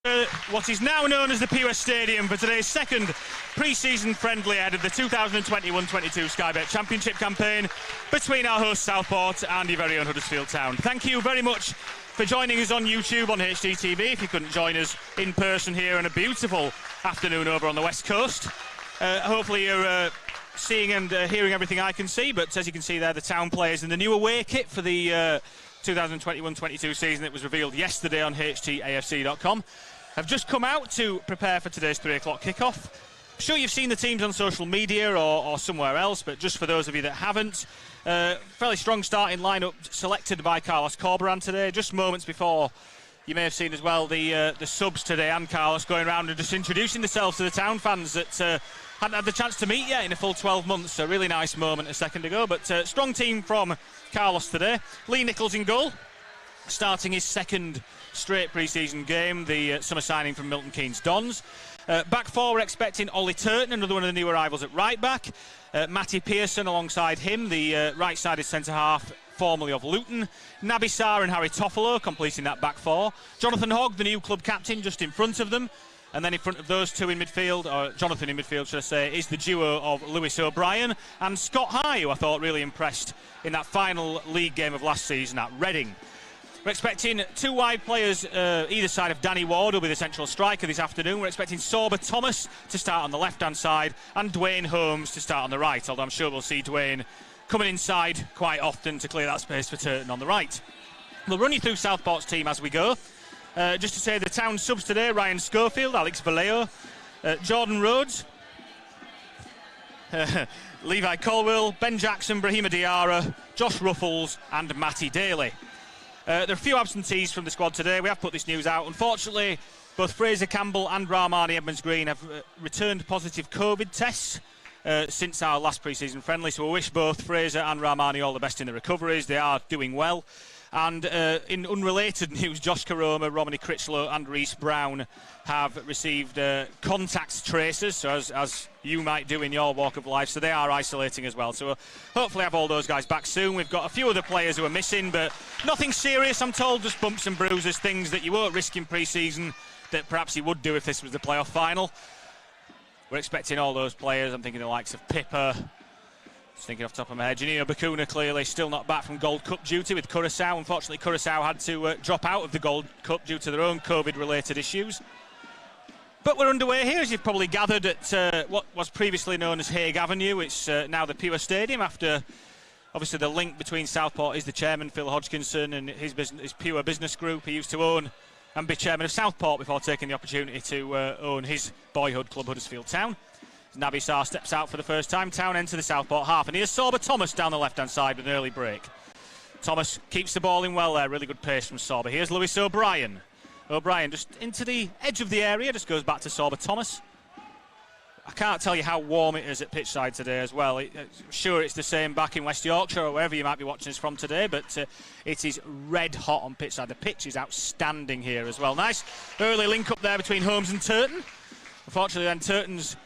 What is now known as the Pure Stadium for today's second pre-season friendly ahead of the 2021-22 Sky Bet Championship campaign between our host Southport and your very own Huddersfield Town. Thank you very much for joining us on YouTube on HDTV. If you couldn't join us in person here on a beautiful afternoon over on the West Coast, hopefully you're seeing and hearing everything I can see. But as you can see there, the Town players in the new away kit for the 2021-22 season that was revealed yesterday on htafc.com have just come out to prepare for today's 3 o'clock kickoff. I'm sure you've seen the teams on social media or somewhere else, but just for those of you that haven't, fairly strong starting lineup selected by Carlos Corberan today. Just moments before, you may have seen as well the subs today and Carlos going around and just introducing themselves to the Town fans that hadn't had the chance to meet yet in a full 12 months. A really nice moment a second ago, but strong team from Carlos today. Lee Nichols in goal, starting his second straight pre-season game, the summer signing from Milton Keynes Dons. Back four, we're expecting Ollie Turton, another one of the new arrivals at right back. Matty Pearson alongside him, the right-sided centre-half formerly of Luton. Naby Sarr and Harry Toffolo completing that back four. Jonathan Hogg, the new club captain, just in front of them. And then in front of those two in midfield, or Jonathan in midfield, should I say, is the duo of Lewis O'Brien and Scott High, who I thought really impressed in that final league game of last season at Reading. We're expecting two wide players either side of Danny Ward, who'll be the central striker this afternoon. We're expecting Sorba Thomas to start on the left-hand side and Dwayne Holmes to start on the right, although I'm sure we'll see Dwayne coming inside quite often to clear that space for Turton on the right. We'll run you through Southport's team as we go. Just to say the Town subs today: Ryan Schofield, Alex Valeo, Jordan Rhodes, Levi Colwell, Ben Jackson, Brahima Diarra, Josh Ruffles and Matty Daly. There are a few absentees from the squad today. We have put this news out. Unfortunately, both Fraser Campbell and Rahmani Edmonds-Green have returned positive COVID tests since our last pre-season friendly, so we wish both Fraser and Rahmani all the best in the recoveries. They are doing well. And in unrelated news, Josh Karoma, Romany Critchlow and Reece Brown have received contact tracers, so as you might do in your walk of life, so they are isolating as well. So we'll hopefully have all those guys back soon. We've got a few other players who are missing, but nothing serious, I'm told, just bumps and bruises, things that you won't risk in pre-season that perhaps you would do if this was the playoff final. We're expecting all those players. I'm thinking the likes of Pippa, just thinking off the top of my head, Janino Bakuna clearly still not back from Gold Cup duty with Curaçao. Unfortunately, Curaçao had to drop out of the Gold Cup due to their own COVID-related issues. But we're underway here, as you've probably gathered, at what was previously known as Hague Avenue. It's now the Pure Stadium, after obviously the link between Southport is the chairman, Phil Hodgkinson, and his Pure business group. He used to own and be chairman of Southport before taking the opportunity to own his boyhood club, Huddersfield Town. Naby Sarr steps out for the first time. Town enter the Southport half, and here's Sorba Thomas down the left-hand side with an early break. Thomas keeps the ball in well there, really good pace from Sorba. Here's Lewis O'Brien. O'Brien just into the edge of the area, just goes back to Sorba Thomas. I can't tell you how warm it is at pitchside today as well. I'm sure it's the same back in West Yorkshire or wherever you might be watching us from today, but it is red hot on pitchside. The pitch is outstanding here as well. Nice early link up there between Holmes and Turton. Unfortunately then Turton's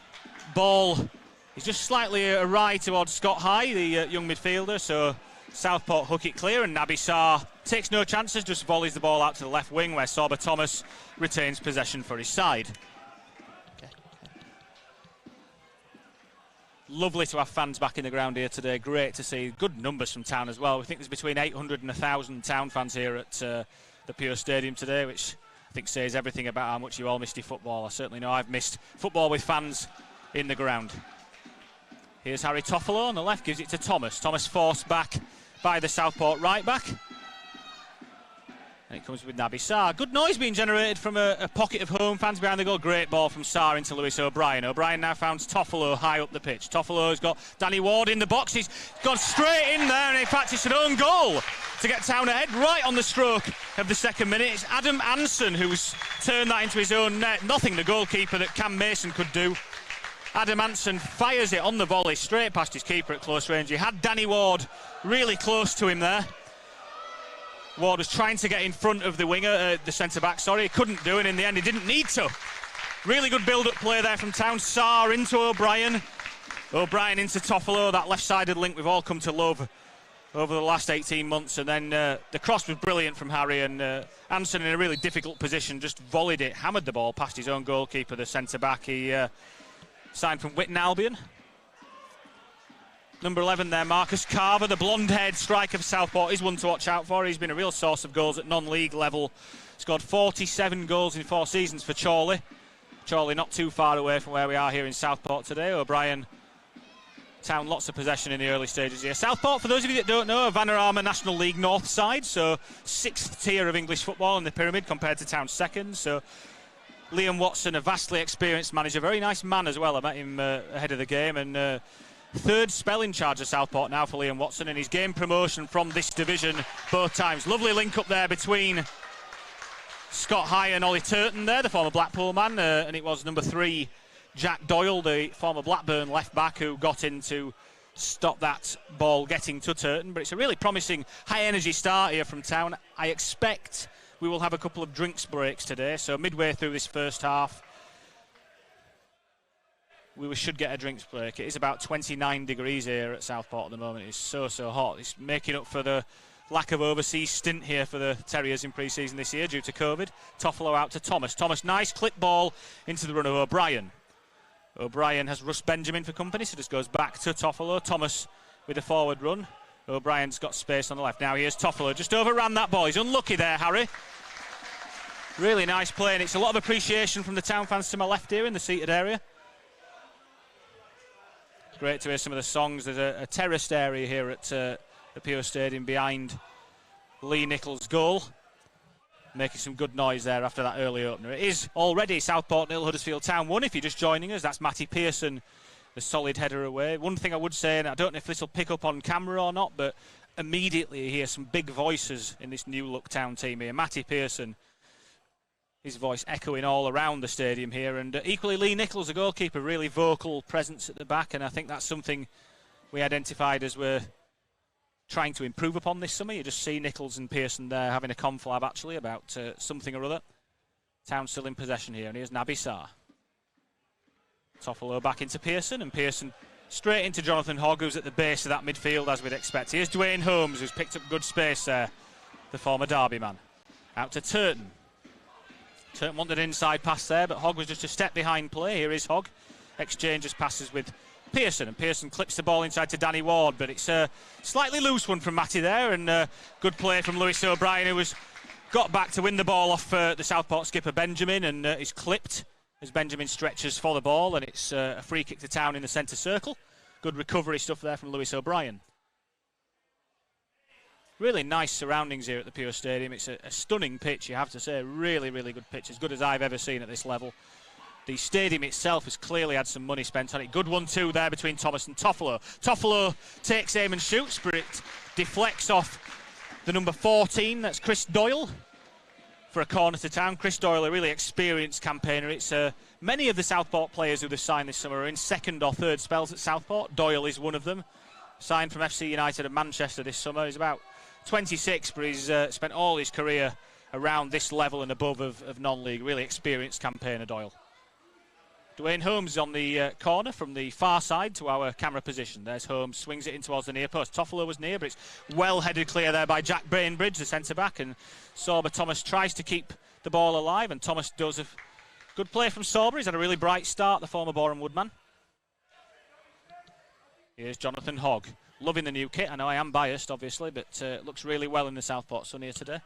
ball is just slightly awry towards Scott High, the young midfielder, so Southport hook it clear, and Naby Sarr takes no chances, just volleys the ball out to the left wing where Sorba Thomas retains possession for his side. Lovely to have fans back in the ground here today. Great to see good numbers from Town as well. We think there's between 800 and 1,000 Town fans here at the Pure Stadium today, which I think says everything about how much you all missed your football. I certainly know I've missed football with fans in the ground. Here's Harry Toffolo on the left, gives it to Thomas. Thomas forced back by the Southport right back. And it comes with Naby Sarr. Good noise being generated from a pocket of home fans behind the goal. Great ball from Sarr into Lewis O'Brien. O'Brien now found Toffolo high up the pitch. Toffolo's got Danny Ward in the box. He's gone straight in there, and in fact it's an own goal to get Town ahead right on the stroke of the second minute. It's Adam Anson who's turned that into his own net. Nothing the goalkeeper that Cam Mason could do. Adam Anson fires it on the volley straight past his keeper at close range. He had Danny Ward really close to him there. Ward was trying to get in front of the winger, the centre-back, sorry. He couldn't do it in the end. He didn't need to. Really good build-up play there from Town. Sarr into O'Brien. O'Brien into Toffolo, that left-sided link we've all come to love over the last 18 months, and then the cross was brilliant from Harry, and Anson in a really difficult position just volleyed it, hammered the ball past his own goalkeeper, the centre-back. He signed from Witton Albion. Number 11 there, Marcus Carver, the blonde-haired striker for Southport, is one to watch out for. He's been a real source of goals at non-league level. Scored 47 goals in 4 seasons for Chorley. Chorley not too far away from where we are here in Southport today. O'Brien Town, lots of possession in the early stages here. Southport, for those of you that don't know, a Vanarama National League North side, so 6th tier of English football in the pyramid compared to Town's 2nd. So Liam Watson, a vastly experienced manager, very nice man as well. I met him ahead of the game, and 3rd spell in charge of Southport now for Liam Watson, and he's gained promotion from this division both times. Lovely link up there between Scott High and Ollie Turton there, the former Blackpool man, and it was number 3, Jack Doyle, the former Blackburn left-back, who got in to stop that ball getting to Turton. But it's a really promising, high-energy start here from Town. I expect we will have a couple of drinks breaks today, so midway through this first half, we should get a drinks break. It is about 29 degrees here at Southport at the moment. It's so hot. It's making up for the lack of overseas stint here for the Terriers in pre-season this year due to COVID. Toffolo out to Thomas. Thomas, nice clip ball into the run of O'Brien. O'Brien has Russ Benjamin for company, so just goes back to Toffolo. Thomas with a forward run. O'Brien's got space on the left. Now here's Toffolo, just overran that ball. He's unlucky there, Harry. Really nice play, and it's a lot of appreciation from the Town fans to my left here in the seated area. Great to hear some of the songs. There's a terraced area here at the Pure Stadium behind Lee Nichols' goal. Making some good noise there after that early opener. It is already Southport 0, Huddersfield Town 1. If you're just joining us, that's Matty Pearson, the solid header away. One thing I would say, and I don't know if this will pick up on camera or not, but immediately you hear some big voices in this new look Town team here. Matty Pearson, his voice echoing all around the stadium here, and equally Lee Nichols, the goalkeeper, really vocal presence at the back, and I think that's something we identified as we're trying to improve upon this summer. You just see Nichols and Pearson there having a conflab actually about something or other. Town still in possession here, and here's Naby Sarr. Toffolo back into Pearson, and Pearson straight into Jonathan Hogg, who's at the base of that midfield as we'd expect. Here's Dwayne Holmes, who's picked up good space there, the former Derby man. Out to Turton. Turton wanted an inside pass there, but Hogg was just a step behind play. Here is Hogg. Exchanges passes with Pearson, and Pearson clips the ball inside to Danny Ward, but it's a slightly loose one from Matty there, and good play from Lewis O'Brien, who got back to win the ball off the Southport skipper Benjamin, and is clipped as Benjamin stretches for the ball, and it's a free kick to Town in the centre circle. Good recovery stuff there from Lewis O'Brien. Really nice surroundings here at the Pure Stadium. It's a stunning pitch, you have to say. Really, really good pitch, as good as I've ever seen at this level. The stadium itself has clearly had some money spent on it. Good 1-2 there between Thomas and Toffolo. Toffolo takes aim and shoots, but it deflects off the number 14. That's Chris Doyle for a corner to Town. Chris Doyle, a really experienced campaigner. It's many of the Southport players who they've signed this summer are in 2nd or 3rd spells at Southport. Doyle is one of them. Signed from FC United of Manchester this summer. He's about 26, but he's spent all his career around this level and above of non-league. Really experienced campaigner, Doyle. Dwayne Holmes is on the corner from the far side to our camera position. There's Holmes, swings it in towards the near post. Toffolo was near, but it's well headed clear there by Jack Bainbridge, the centre-back, and Sorba Thomas tries to keep the ball alive, and Thomas does a good play from Sorba. He's had a really bright start, the former Boreham Woodman. Here's Jonathan Hogg, loving the new kit. I know I am biased, obviously, but looks really well in the Southport sun here today.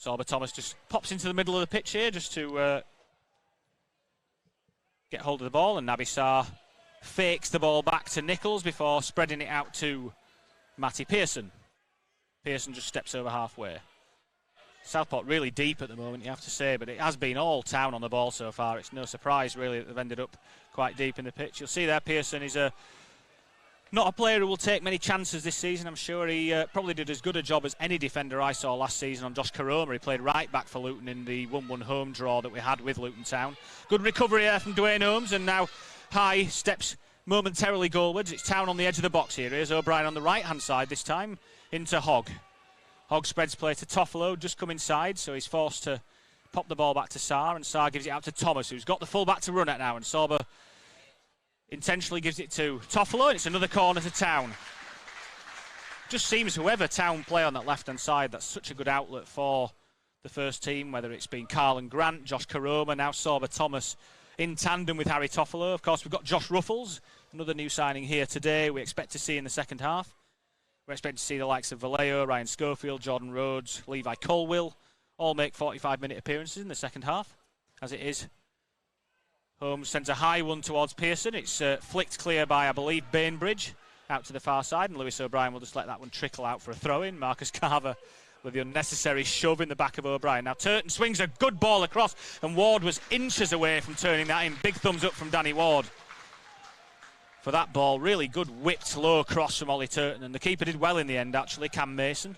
Sorba Thomas just pops into the middle of the pitch here just to get hold of the ball, and Naby Sarr fakes the ball back to Nichols before spreading it out to Matty Pearson. Pearson just steps over halfway. Southport really deep at the moment, you have to say, but it has been all Town on the ball so far. It's no surprise really that they've ended up quite deep in the pitch. You'll see there Pearson is not a player who will take many chances this season. I'm sure he probably did as good a job as any defender I saw last season on Josh Caroma. He played right back for Luton in the 1-1 home draw that we had with Luton Town. Good recovery there from Dwayne Holmes, and now High steps momentarily goalwards. It's Town on the edge of the box here. Here's O'Brien on the right-hand side this time into Hogg. Hogg spreads play to Toffolo, just come inside, so he's forced to Pop the ball back to Sarr, and Sarr gives it out to Thomas, who's got the full-back to run at now, and Sorba intentionally gives it to Toffolo, and it's another corner to Town. Just seems whoever Town play on that left-hand side, that's such a good outlet for the first team, whether it's been Carl and Grant, Josh Karoma, now Sorba Thomas in tandem with Harry Toffolo. Of course, we've got Josh Ruffles, another new signing here today, we expect to see in the second half. We expect to see the likes of Valeo, Ryan Schofield, Jordan Rhodes, Levi Colwill, all make 45-minute appearances in the second half. As it is, Holmes sends a high one towards Pearson. It's flicked clear by, I believe, Bainbridge out to the far side, and Lewis O'Brien will just let that one trickle out for a throw-in. Marcus Carver with the unnecessary shove in the back of O'Brien. Now Turton swings a good ball across, and Ward was inches away from turning that in. Big thumbs up from Danny Ward for that ball. Really good whipped low cross from Ollie Turton, and the keeper did well in the end, actually, Cam Mason.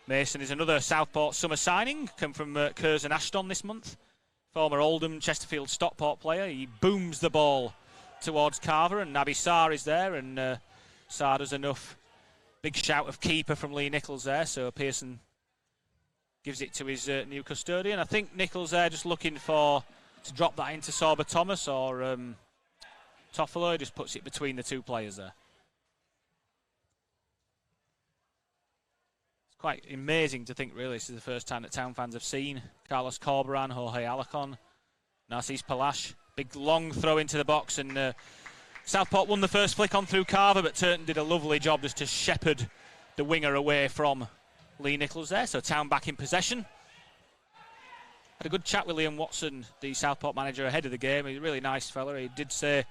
Mason is another Southport summer signing, come from Curzon Ashton this month. Former Oldham, Chesterfield, Stockport player. He booms the ball towards Carver, and Naby Sarr is there, and Sarr does enough. Big shout of keeper from Lee Nichols there, so Pearson gives it to his new custodian. I think Nichols there just looking to drop that into Sorba Thomas or Toffolo. Just puts it between the two players there. Quite amazing to think, really, this is the first time that Town fans have seen Carlos Corberan, Jorge Alacon, Narcís Palash. Big long throw into the box, and Southport won the first flick on through Carver, but Turton did a lovely job just to shepherd the winger away from Lee Nichols there. So Town back in possession. Had a good chat with Liam Watson, the Southport manager, ahead of the game. He's a really nice fella. He did say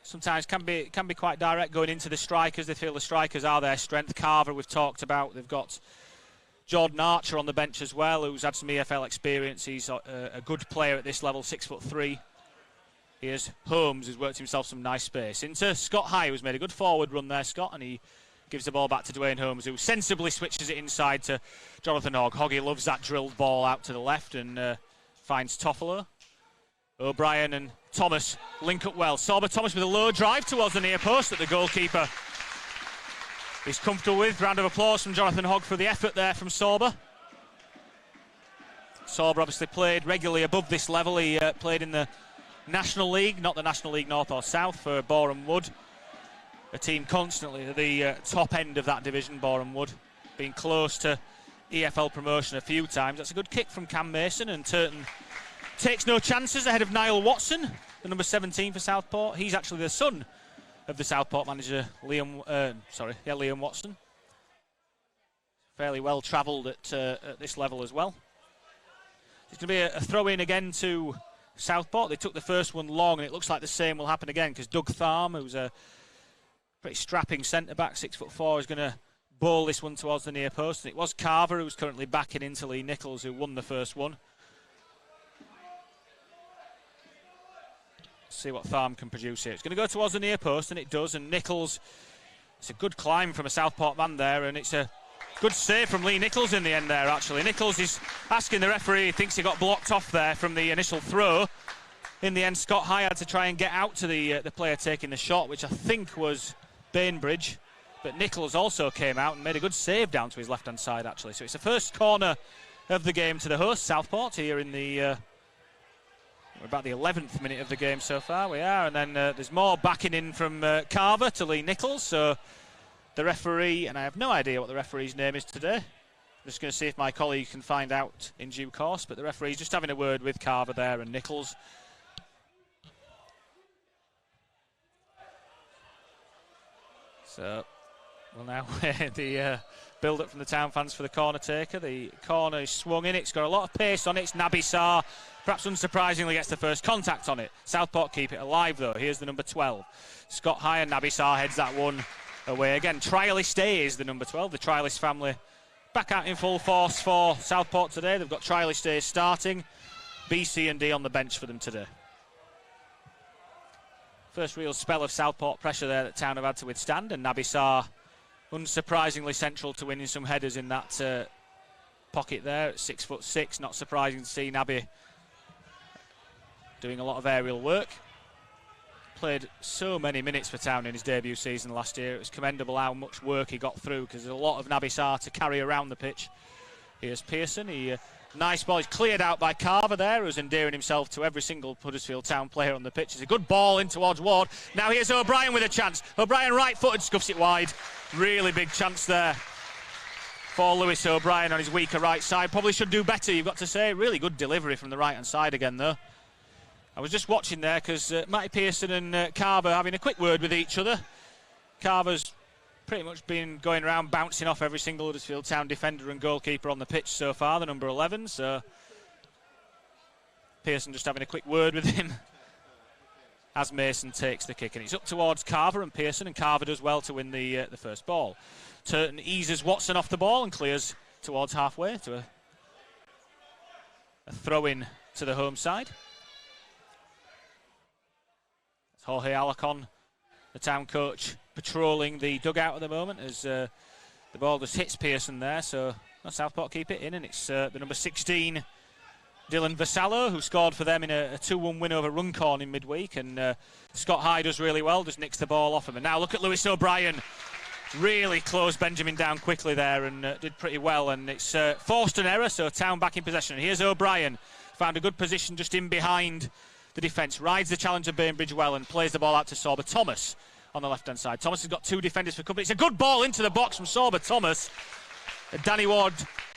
sometimes can be quite direct going into the strikers. They feel the strikers are their strength. Carver we've talked about. They've got Jordan Archer on the bench as well, who's had some EFL experience. He's a good player at this level, 6'3". Here's Holmes, who's worked himself some nice space. Into Scott High, who's made a good forward run there, Scott, and he gives the ball back to Dwayne Holmes, who sensibly switches it inside to Jonathan Hogg. Hoggy loves that drilled ball out to the left and finds Toffolo. O'Brien and Thomas link up well. Sorba Thomas with a low drive towards the near post that the goalkeeper is comfortable with. Round of applause from Jonathan Hogg for the effort there from Sorba. Sorba obviously played regularly above this level. He played in the National League, not the National League North or South, for Boreham Wood. A team constantly at the top end of that division, Boreham Wood, being close to EFL promotion a few times. That's a good kick from Cam Mason, and Turton takes no chances ahead of Niall Watson, the number 17 for Southport. He's actually the son of the Southport manager, Liam Watson. Fairly well travelled at this level as well. It's going to be a throw-in again to Southport. They took the first one long, and it looks like the same will happen again, because Doug Tharm, who's a pretty strapping centre-back, 6'4", is going to bowl this one towards the near post. And it was Carver, who's currently backing into Lee Nichols, who won the first one. See what Tharm can produce here. It's going to go towards the near post, and it does. And Nichols, it's a good climb from a Southport man there, and it's a good save from Lee Nichols in the end there, actually. Nichols is asking the referee, he thinks he got blocked off there from the initial throw. In the end, Scott High had to try and get out to the player taking the shot, which I think was Bainbridge. But Nichols also came out and made a good save down to his left-hand side, actually. So it's the first corner of the game to the host, Southport, here in the... We're about the 11th minute of the game so far, we are, and then there's more backing in from Carver to Lee Nichols, so the referee, and I have no idea what the referee's name is today, I'm just going to see if my colleague can find out in due course, but the referee's just having a word with Carver there and Nichols. So, well now, the build-up from the Town fans for the corner taker. The corner is swung in, it's got a lot of pace on it, it's Naby Sarr. Perhaps unsurprisingly gets the first contact on it. Southport keep it alive though. Here's the number 12. Scott High, and Naby Sarr heads that one away. Again, Trialist A is the number 12. The Trialist family back out in full force for Southport today. They've got Trialist A starting. B, C and D on the bench for them today. First real spell of Southport pressure there that Town have had to withstand. And Naby Sarr, unsurprisingly central to winning some headers in that pocket there at 6'6". Not surprising to see Naby doing a lot of aerial work. Played so many minutes for Town in his debut season last year. It was commendable how much work he got through, because there's a lot of Naby Sarr to carry around the pitch Here's Pearson. Nice ball. He's cleared out by Carver there, who's endearing himself to every single Huddersfield Town player on the pitch. It's a good ball in towards Ward. Now here's O'Brien with a chance. O'Brien right-footed, scuffs it wide. Really big chance there for Lewis O'Brien on his weaker right side. Probably should do better, you've got to say. Really good delivery from the right-hand side again, though. I was just watching there because Matty Pearson and Carver having a quick word with each other. Carver's pretty much been going around bouncing off every single Huddersfield Town defender and goalkeeper on the pitch so far, the number 11. So Pearson just having a quick word with him as Mason takes the kick. And it's up towards Carver and Pearson, and Carver does well to win the first ball. Turton eases Watson off the ball and clears towards halfway to a throw-in to the home side. It's Jorge Alarcon, the Town coach, patrolling the dugout at the moment as the ball just hits Pearson there, so Southport keep it in, and it's the number 16 Dylan Vassallo, who scored for them in a 2-1 win over Runcorn in midweek, and Scott High does really well, just nicks the ball off him. And now look at Lewis O'Brien, really closed Benjamin down quickly there and did pretty well, and it's forced an error, so Town back in possession. Here's O'Brien, found a good position just in behind the defence, rides the challenge of Bainbridge well and plays the ball out to Sorba Thomas on the left-hand side. Thomas has got two defenders for company. It's a good ball into the box from Sorba Thomas. Danny Ward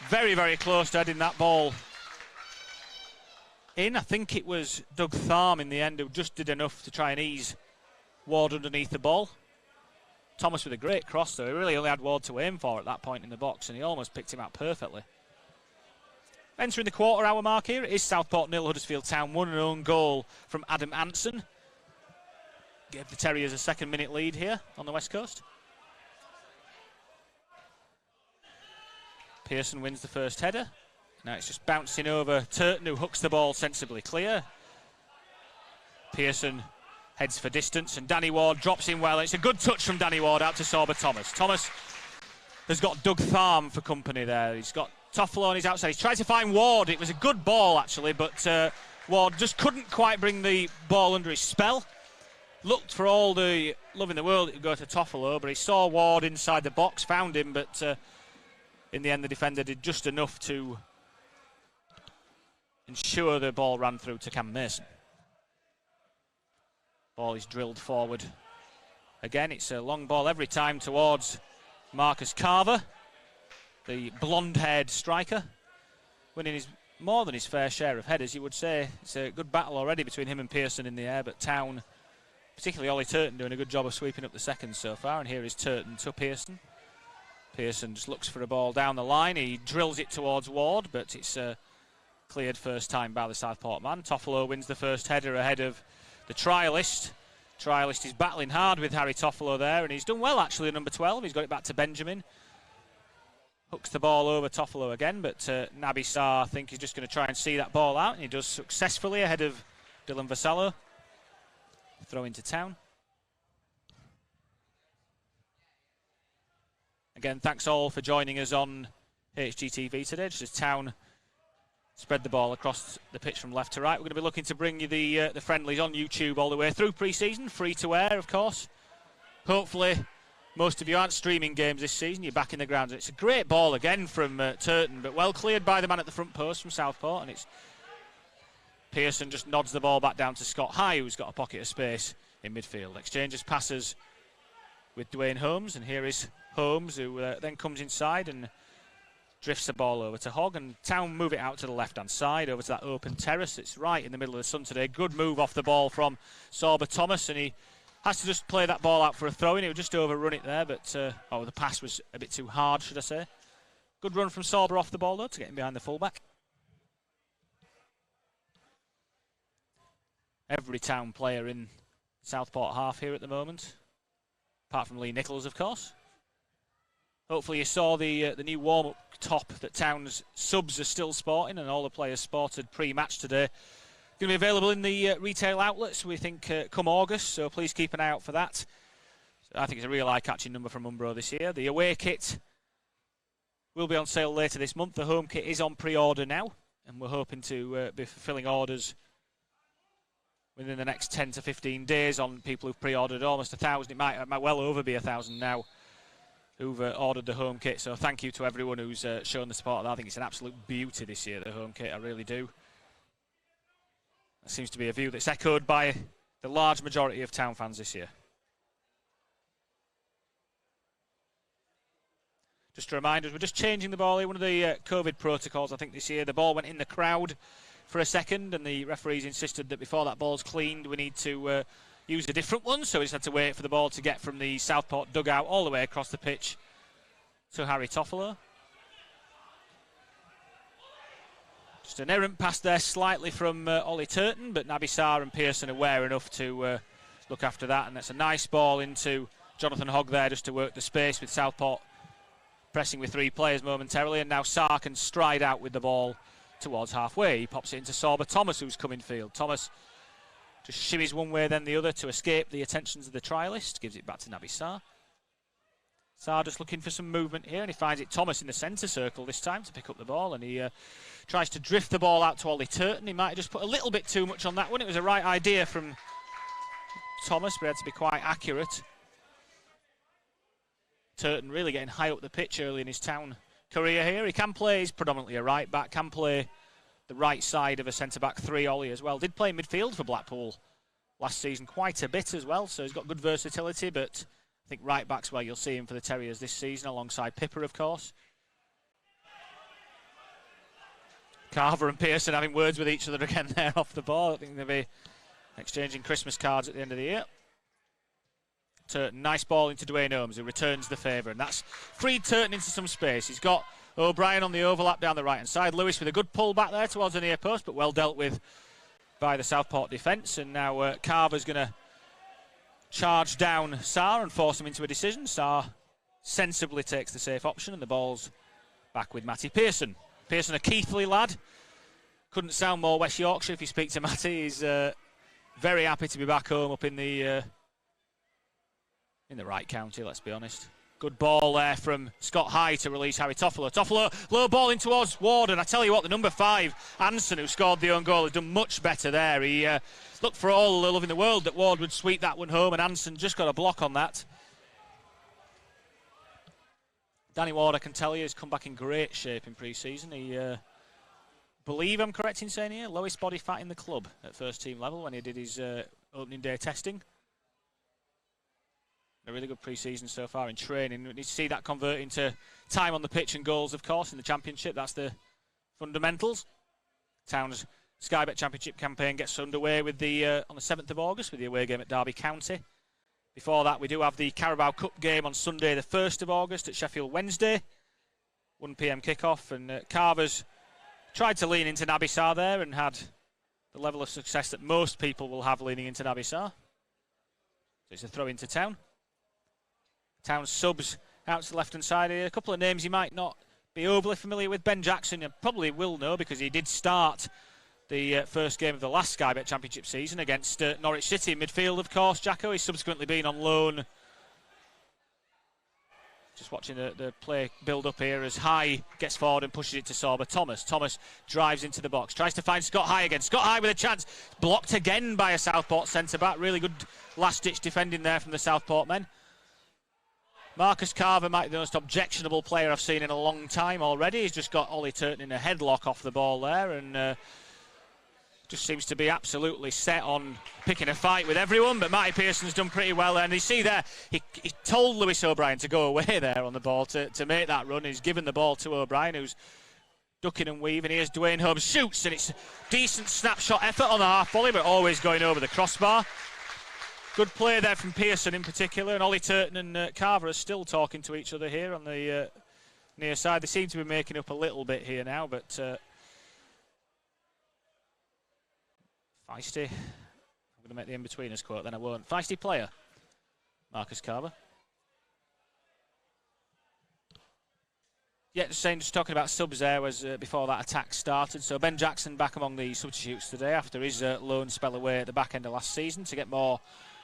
very, very close to heading that ball in. I think it was Doug Tharm in the end who just did enough to try and ease Ward underneath the ball. Thomas with a great cross, though. He really only had Ward to aim for at that point in the box, and he almost picked him out perfectly. Entering the quarter-hour mark here, it is Southport 0, Huddersfield Town 1, an own goal from Adam Anson. Gave the Terriers a second-minute lead here on the West Coast. Pearson wins the first header. Now it's just bouncing over Turton, who hooks the ball sensibly clear. Pearson heads for distance, and Danny Ward drops in well. It's a good touch from Danny Ward out to Sorba Thomas. Thomas has got Doug Tharm for company there. He's got Toffolo on his outside. He's tried to find Ward. It was a good ball, actually, but Ward just couldn't quite bring the ball under his spell. Looked for all the love in the world it would go to Toffolo, but he saw Ward inside the box, found him, but in the end the defender did just enough to ensure the ball ran through to Cam Mason. Ball is drilled forward. Again, it's a long ball every time towards Marcus Carver, the blonde-haired striker, winning more than his fair share of headers, you would say. It's a good battle already between him and Pearson in the air, but Town, particularly Ollie Turton, doing a good job of sweeping up the seconds so far. And here is Turton to Pearson. Pearson just looks for a ball down the line. He drills it towards Ward, but it's cleared first time by the Southport man. Toffolo wins the first header ahead of the trialist. Trialist is battling hard with Harry Toffolo there, and he's done well, actually, number 12. He's got it back to Benjamin. Hooks the ball over Toffolo again, but Naby Sarr, I think, is just going to try and see that ball out, and he does successfully ahead of Dylan Vassallo. Throw into Town. Again, thanks all for joining us on HGTV today, just as Town spread the ball across the pitch from left to right. We're going to be looking to bring you the friendlies on YouTube all the way through pre-season, free to air, of course. Hopefully, most of you aren't streaming games this season. You're back in the grounds. It's a great ball again from Turton, but well cleared by the man at the front post from Southport, and it's Pearson just nods the ball back down to Scott High, who's got a pocket of space in midfield. Exchanges passes with Dwayne Holmes, and here is Holmes, who then comes inside and drifts the ball over to Hogg, and Town move it out to the left-hand side over to that open terrace. It's right in the middle of the sun today. Good move off the ball from Sorba Thomas, and he has to just play that ball out for a throw-in. He would just overrun it there, but the pass was a bit too hard, should I say. Good run from Sorba off the ball, though, to get him behind the fullback. Every Town player in Southport half here at the moment, apart from Lee Nichols, of course. Hopefully you saw the new warm-up top that Town's subs are still sporting, and all the players sported pre-match today. Going to be available in the retail outlets, we think, come August, so please keep an eye out for that. So I think it's a real eye-catching number from Umbro this year. The away kit will be on sale later this month. The home kit is on pre-order now, and we're hoping to be fulfilling orders within the next 10 to 15 days on people who've pre-ordered almost 1,000. It might well over be 1,000 now. who've ordered the home kit. So thank you to everyone who's shown the support of that. I think it's an absolute beauty this year, the home kit. I really do. That seems to be a view that's echoed by the large majority of Town fans this year. Just a reminder, we're just changing the ball here. One of the COVID protocols, I think, this year, the ball went in the crowd for a second, and the referees insisted that before that ball's cleaned, we need to use a different one. So we just had to wait for the ball to get from the Southport dugout all the way across the pitch to Harry Toffolo. Just an errant pass there, slightly from Ollie Turton, but Naby Sarr and Pearson aware enough to look after that. And that's a nice ball into Jonathan Hogg there, just to work the space with Southport pressing with 3 players momentarily. And now Sarr can stride out with the ball towards halfway. He pops it into Sorba Thomas, who's come in field. Thomas just shimmies one way, then the other to escape the attentions of the trialist. Gives it back to Naby Sarr. Sarr just looking for some movement here, and he finds it Thomas in the centre circle this time to pick up the ball, and he tries to drift the ball out to Ollie Turton. He might have just put a little bit too much on that one. It was a right idea from Thomas, but he had to be quite accurate. Turton really getting high up the pitch early in his Town career here. He can play, he's predominantly a right back, can play the right side of a centre-back 3, Ollie, as well. Did play midfield for Blackpool last season quite a bit as well, so he's got good versatility, but I think right back's where you'll see him for the Terriers this season, alongside Pipper, of course. Carver and Pearson having words with each other again there off the ball. I think they'll be exchanging Christmas cards at the end of the year. Turton, nice ball into Dwayne Holmes, who returns the favour, and that's freed Turton into some space. He's got O'Brien on the overlap down the right-hand side. Lewis with a good pull back there towards the near post, but well dealt with by the Southport defence. And now Carver's going to charge down Sarr and force him into a decision. Sarr sensibly takes the safe option, and the ball's back with Matty Pearson. Pearson, a Keighley lad. Couldn't sound more West Yorkshire if you speak to Matty. He's very happy to be back home up in the right county, let's be honest. Good ball there from Scott High to release Harry Toffolo. Toffolo, low ball in towards Ward, and I tell you what, the number 5, Anson, who scored the own goal, has done much better there. He looked for all the love in the world that Ward would sweep that one home, and Anson just got a block on that. Danny Ward, I can tell you, has come back in great shape in pre-season. He, believe I'm correct in saying here, lowest body fat in the club at first team level when he did his opening day testing. A really good pre-season so far in training. We need to see that convert into time on the pitch and goals, of course, in the Championship. That's the fundamentals. Town's Sky Bet Championship campaign gets underway with the on the 7th of August with the away game at Derby County. Before that, we do have the Carabao Cup game on Sunday, the 1st of August at Sheffield Wednesday. 1 p.m. kickoff, and Carver's tried to lean into Naby Sarr there and had the level of success that most people will have leaning into Naby Sarr. So it's a throw into Town. Town subs out to the left-hand side here. A couple of names you might not be overly familiar with. Ben Jackson, you probably will know because he did start the first game of the last Sky Bet Championship season against Norwich City in midfield, of course. Jacko, he's subsequently been on loan. Just watching the play build up here as High gets forward and pushes it to Sorba Thomas. Thomas drives into the box, tries to find Scott High again. Scott High with a chance. Blocked again by a Southport centre-back. Really good last-ditch defending there from the Southport men. Marcus Carver might be the most objectionable player I've seen in a long time already. He's just got Ollie Turton in a headlock off the ball there, and just seems to be absolutely set on picking a fight with everyone. But Matty Pearson's done pretty well there, and you see there, he told Lewis O'Brien to go away there on the ball to make that run. He's given the ball to O'Brien, who's ducking and weaving. Here's Dwayne Holmes, shoots, and it's decent snapshot effort on the half volley, but always going over the crossbar. Good play there from Pearson in particular, and Ollie Turton and Carver are still talking to each other here on the near side. They seem to be making up a little bit here now, but feisty. I'm going to make the in-betweeners quote, then I won't. Feisty player, Marcus Carver. Yeah, just talking about subs there was before that attack started. So Ben Jackson back among the substitutes today after his loan spell away at the back end of last season to get more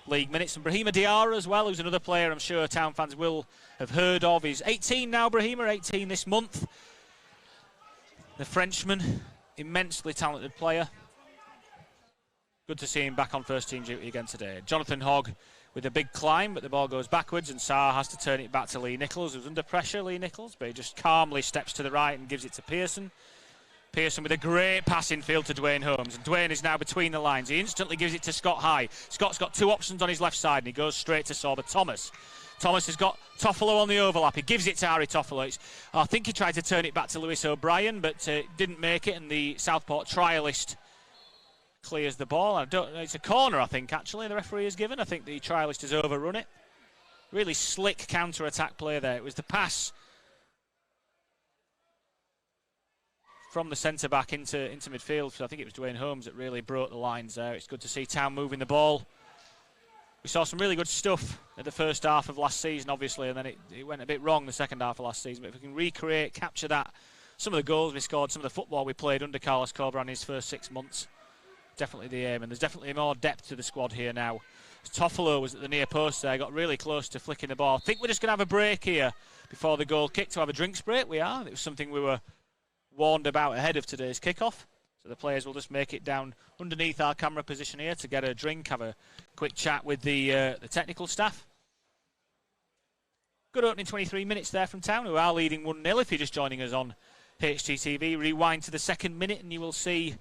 league minutes. And Brahima Diarra as well, who's another player I'm sure Town fans will have heard of. He's 18 now, Brahima, 18 this month. The Frenchman, immensely talented player. Good to see him back on first team duty again today. Jonathan Hogg with a big climb, but the ball goes backwards and Sarr has to turn it back to Lee Nichols, who's under pressure, Lee Nichols, but he just calmly steps to the right and gives it to Pearson. Pearson with a great pass in field to Dwayne Holmes, and Dwayne is now between the lines. He instantly gives it to Scott High. Scott's got two options on his left side and he goes straight to Sorba Thomas. Thomas has got Toffolo on the overlap. He gives it to Harry Toffolo. I think he tried to turn it back to Lewis O'Brien, but didn't make it, and the Southport trialist clears the ball. It's a corner, I think, actually, the referee has given. I think the trialist has overrun it. Really slick counter-attack play there. It was the pass from the centre-back into midfield. So I think it was Dwayne Holmes that really broke the lines there. It's good to see Town moving the ball. We saw some really good stuff at the first half of last season, obviously, and then it went a bit wrong the second half of last season. But if we can recreate, capture that, some of the goals we scored, some of the football we played under Carlos Corberán in his first 6 months, definitely the aim. And there's definitely more depth to the squad here now. Toffolo was at the near post there, got really close to flicking the ball. I think we're just going to have a break here before the goal kick to have a drinks break. We are. It was something we were warned about ahead of today's kickoff. So the players will just make it down underneath our camera position here to get a drink, have a quick chat with the technical staff. Good opening 23 minutes there from Town, who are leading 1-0. If you're just joining us on HGTV, rewind to the second minute and you will see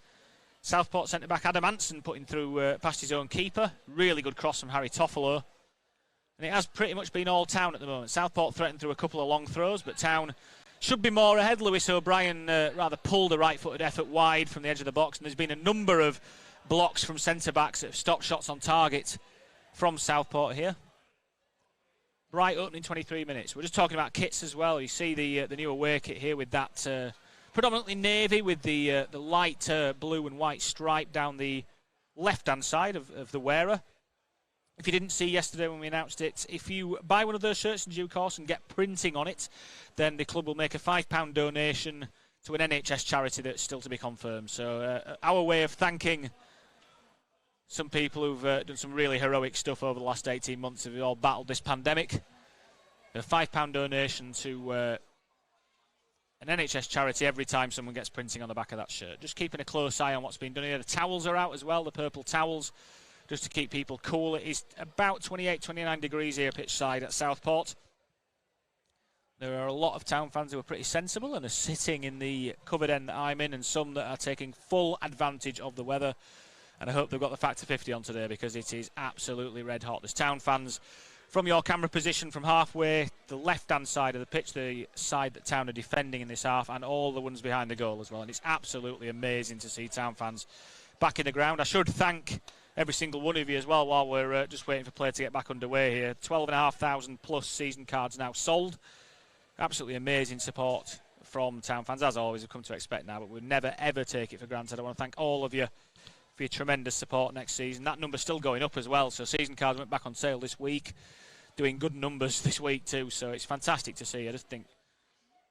Southport centre-back Adam Anson putting through past his own keeper. Really good cross from Harry Toffolo. And it has pretty much been all Town at the moment. Southport threatened through a couple of long throws, but Town should be more ahead. Lewis O'Brien rather pulled a right-footed effort wide from the edge of the box, and there's been a number of blocks from centre-backs that have stopped shots on target from Southport here. Bright opening 23 minutes. We're just talking about kits as well. You see the new away kit here with that predominantly navy with the light blue and white stripe down the left-hand side of the wearer. If you didn't see yesterday when we announced it, if you buy one of those shirts in due course and get printing on it, then the club will make a £5 donation to an NHS charity that's still to be confirmed. So our way of thanking some people who've done some really heroic stuff over the last 18 months as we all battled this pandemic. A £5 donation to an NHS charity every time someone gets printing on the back of that shirt. Just keeping a close eye on what's been done here. The towels are out as well, the purple towels, just to keep people cool. It is about 28, 29 degrees here pitch side at Southport. There are a lot of Town fans who are pretty sensible and are sitting in the covered end that I'm in, and some that are taking full advantage of the weather. And I hope they've got the factor 50 on today, because it is absolutely red hot. There's Town fans from your camera position from halfway the left-hand side of the pitch, the side that Town are defending in this half, and all the ones behind the goal as well. And it's absolutely amazing to see Town fans back in the ground. I should thank every single one of you as well while we're just waiting for play to get back underway here. 12,500 plus season cards now sold. Absolutely amazing support from Town fans, as always, we've come to expect now, but we'll never ever take it for granted. I want to thank all of you for your tremendous support next season. That number's still going up as well, so season cards went back on sale this week, doing good numbers this week too, so it's fantastic to see. I just think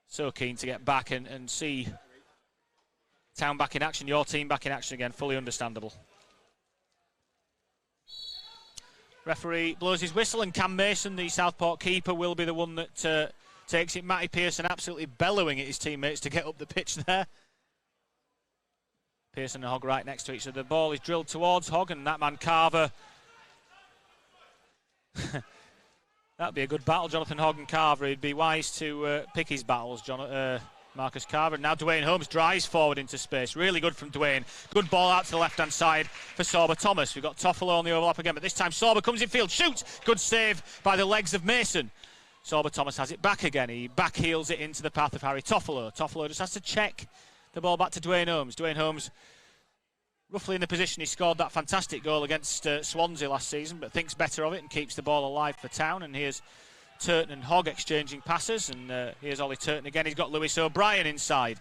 so keen to get back and see Town back in action, your team back in action again, fully understandable. Referee blows his whistle, and Cam Mason, the Southport keeper, will be the one that takes it. Matty Pearson absolutely bellowing at his teammates to get up the pitch there. Pearson and Hogg right next to each other. The ball is drilled towards Hogg, and that man Carver. That'd be a good battle, Jonathan Hogg and Carver. He'd be wise to pick his battles, Marcus Carver. Now Dwayne Holmes drives forward into space. Really good from Dwayne. Good ball out to the left-hand side for Sorba Thomas. We've got Toffolo on the overlap again, but this time Sorba comes in field, shoots. Good save by the legs of Mason. Sorba Thomas has it back again. He back heels it into the path of Harry Toffolo. Toffolo just has to check the ball back to Dwayne Holmes. Dwayne Holmes, roughly in the position he scored that fantastic goal against Swansea last season, but thinks better of it and keeps the ball alive for Town. And here's Turton and Hogg exchanging passes, and here's Ollie Turton again. He's got Lewis O'Brien inside.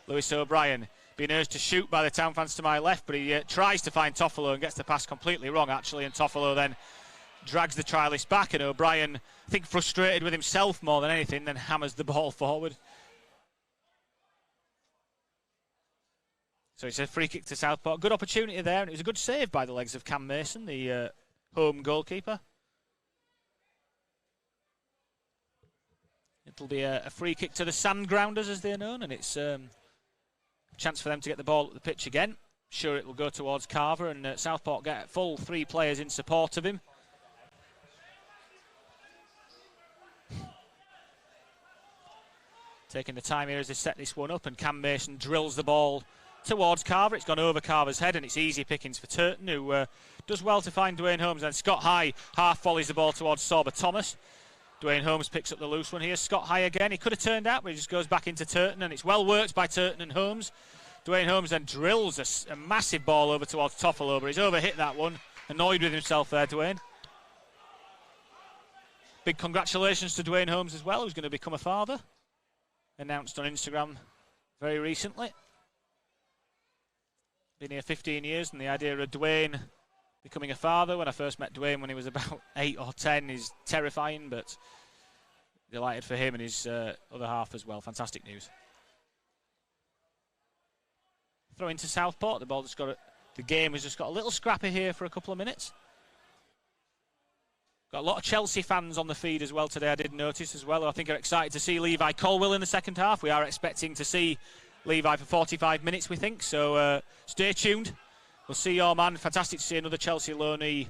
Lewis O'Brien being urged to shoot by the Town fans to my left, but he tries to find Toffolo and gets the pass completely wrong, actually, and Toffolo then drags the trialist back, and O'Brien, I think frustrated with himself more than anything, then hammers the ball forward. So it's a free kick to Southport. Good opportunity there, and it was a good save by the legs of Cam Mason, the home goalkeeper. It'll be a free kick to the Sandgrounders, as they're known, and it's a chance for them to get the ball at the pitch again. Sure, it will go towards Carver, and Southport get full 3 players in support of him. taking the time here as they set this one up, and Cam Mason drills the ball towards Carver. It's gone over Carver's head, and it's easy pickings for Turton, who does well to find Dwayne Holmes. And Scott High half volleys the ball towards Sorba Thomas. Dwayne Holmes picks up the loose one here. Scott High again. He could have turned out, but he just goes back into Turton, and it's well worked by Turton and Holmes. Dwayne Holmes then drills a massive ball over towards Toffolo, but he's overhit that one. Annoyed with himself there, Dwayne. Big congratulations to Dwayne Holmes as well, who's going to become a father. Announced on Instagram very recently. Been here 15 years, and the idea of Dwayne becoming a father, when I first met Dwayne when he was about 8 or 10, is terrifying, but delighted for him and his other half as well. Fantastic news. Throw into Southport. The game has just got a little scrappy here for a couple of minutes. Got a lot of Chelsea fans on the feed as well today, I did notice as well. I think are excited to see Levi Colwell in the second half. We are expecting to see Levi for 45 minutes, we think, so stay tuned. We'll see your man. Fantastic to see another Chelsea loanee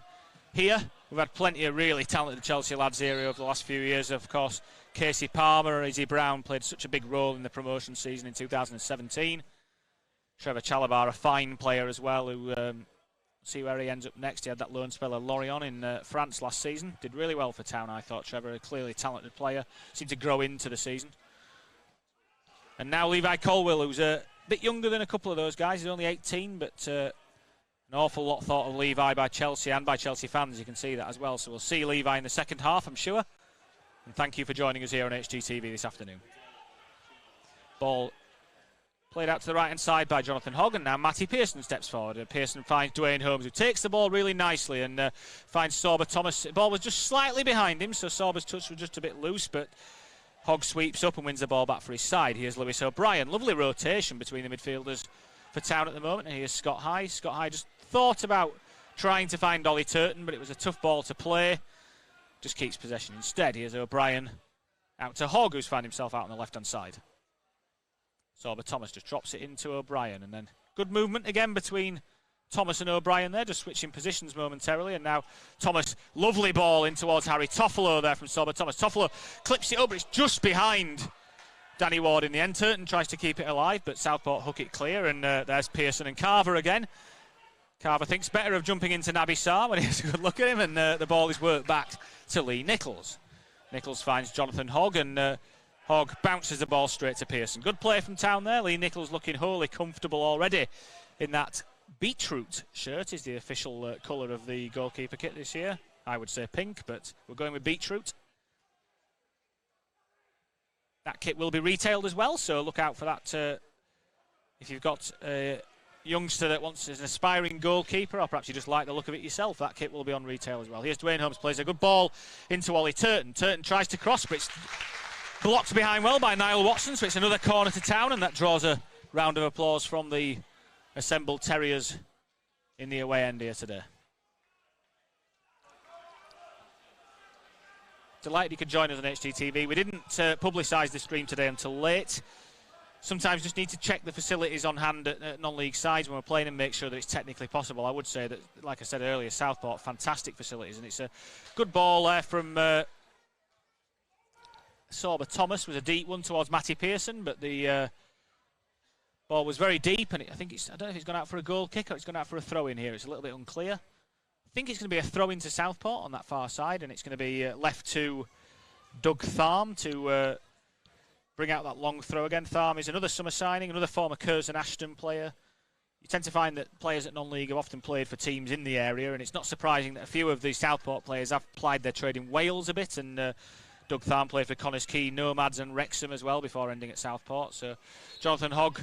here. We've had plenty of really talented Chelsea lads here over the last few years. Of course, Casey Palmer, Izzy Brown played such a big role in the promotion season in 2017. Trevor Chalabar, a fine player as well, who see where he ends up next. He had that loan spell at Lorient in France last season. Did really well for Town, I thought. Trevor, a clearly talented player, seemed to grow into the season. And now Levi Colwell, who's a bit younger than a couple of those guys. He's only 18, but an awful lot thought of Levi by Chelsea and by Chelsea fans. You can see that as well. So we'll see Levi in the second half, I'm sure. And thank you for joining us here on HGTV this afternoon. Ball played out to the right-hand side by Jonathan Hogg, and now Matty Pearson steps forward. And Pearson finds Dwayne Holmes, who takes the ball really nicely and finds Sorba Thomas. The ball was just slightly behind him, so Sorba's touch was just a bit loose, but Hogg sweeps up and wins the ball back for his side. Here's Lewis O'Brien. Lovely rotation between the midfielders for Town at the moment. And here's Scott High. Scott High just thought about trying to find Ollie Turton, but it was a tough ball to play. Just keeps possession instead. Here's O'Brien out to Hogg, who's found himself out on the left-hand side. Sorba Thomas just drops it into O'Brien, and then good movement again between Thomas and O'Brien there, just switching positions momentarily. And now Thomas, lovely ball in towards Harry Toffolo there from Sorba Thomas. Toffolo clips it over, it's just behind Danny Ward in the end. Turton tries to keep it alive, but Southport hook it clear, and there's Pearson and Carver again. Carver thinks better of jumping into Naby Sarr when he has a good look at him, and the ball is worked back to Lee Nichols. Nichols finds Jonathan Hogg, and Hogg bounces the ball straight to Pearson. Good play from Town there. Lee Nichols looking wholly comfortable already in that beetroot shirt, is the official colour of the goalkeeper kit this year. I would say pink, but we're going with beetroot. That kit will be retailed as well, so look out for that. If you've got a youngster that wants as an aspiring goalkeeper, or perhaps you just like the look of it yourself, that kit will be on retail as well. Here's Dwayne Holmes, plays a good ball into Ollie Turton. Turton tries to cross, but it's blocked behind well by Niall Watson, so it's another corner to Town, and that draws a round of applause from the assembled Terriers in the away end here today. Delighted you could join us on HGTV. We didn't publicise the stream today until late. Sometimes just need to check the facilities on hand at non-league sides when we're playing and make sure that it's technically possible. I would say that, like I said earlier, Southport, fantastic facilities, and it's a good ball there from Sorba Thomas. Was a deep one towards Matty Pearson, but the ball was very deep, and I don't know if it's gone out for a goal kick or it's gone out for a throw-in here. It's a little bit unclear. I think it's going to be a throw-in to Southport on that far side, and it's going to be left to Doug Tharm to bring out that long throw again. Tharm is another summer signing, another former Curzon Ashton player. You tend to find that players at non-league have often played for teams in the area, and it's not surprising that a few of the Southport players have plied their trade in Wales a bit, and Doug Tharm played for Connors Quay, Nomads and Wrexham as well before ending at Southport. So Jonathan Hogg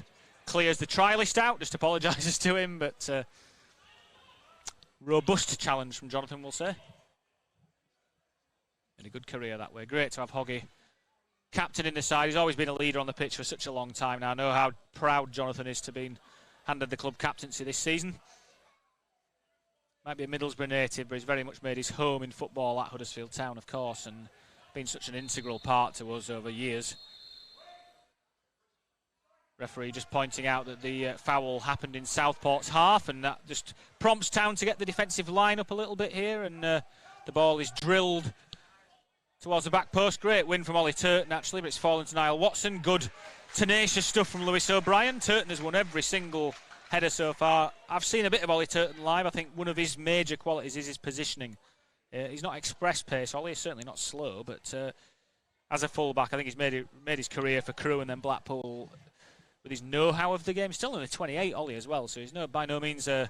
clears the trialist out, just apologises to him, but robust challenge from Jonathan, we'll say. And a good career that way. Great to have Hoggy captain in the side. He's always been a leader on the pitch for such a long time now. I know how proud Jonathan is to be handed the club captaincy this season. Might be a Middlesbrough native, but he's very much made his home in football at Huddersfield Town, of course, and been such an integral part to us over years. Referee just pointing out that the foul happened in Southport's half, and that just prompts Town to get the defensive line up a little bit here, and the ball is drilled towards the back post. Great win from Ollie Turton, actually, but it's fallen to Niall Watson. Good, tenacious stuff from Lewis O'Brien. Turton has won every single header so far. I've seen a bit of Ollie Turton live. I think one of his major qualities is his positioning. He's not express pace, Ollie. He's certainly not slow, but as a full-back, I think he's made his career for Crewe and then Blackpool with his know-how of the game. He's still only 28, Ollie, as well, so he's by no means at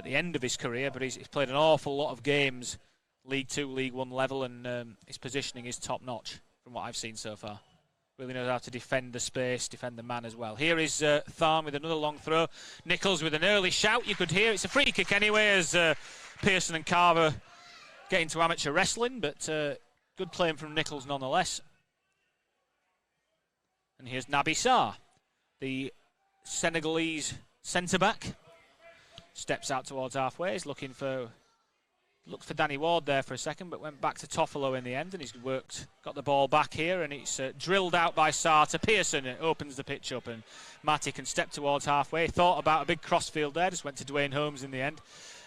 the end of his career, but he's played an awful lot of games, League 2, League 1 level, and his positioning is top-notch from what I've seen so far. Really knows how to defend the space, defend the man as well. Here is Tharn with another long throw. Nichols with an early shout, you could hear. It's a free kick anyway, as Pearson and Carver get into amateur wrestling, but good playing from Nichols nonetheless. And here's Naby Sarr, the Senegalese centre-back. Steps out towards halfway. He's looked for Danny Ward there for a second, but went back to Toffolo in the end, and he's got the ball back here, and it's drilled out by Sarr to Pearson. It opens the pitch up, and Matty can step towards halfway. Thought about a big crossfield there, just went to Dwayne Holmes in the end.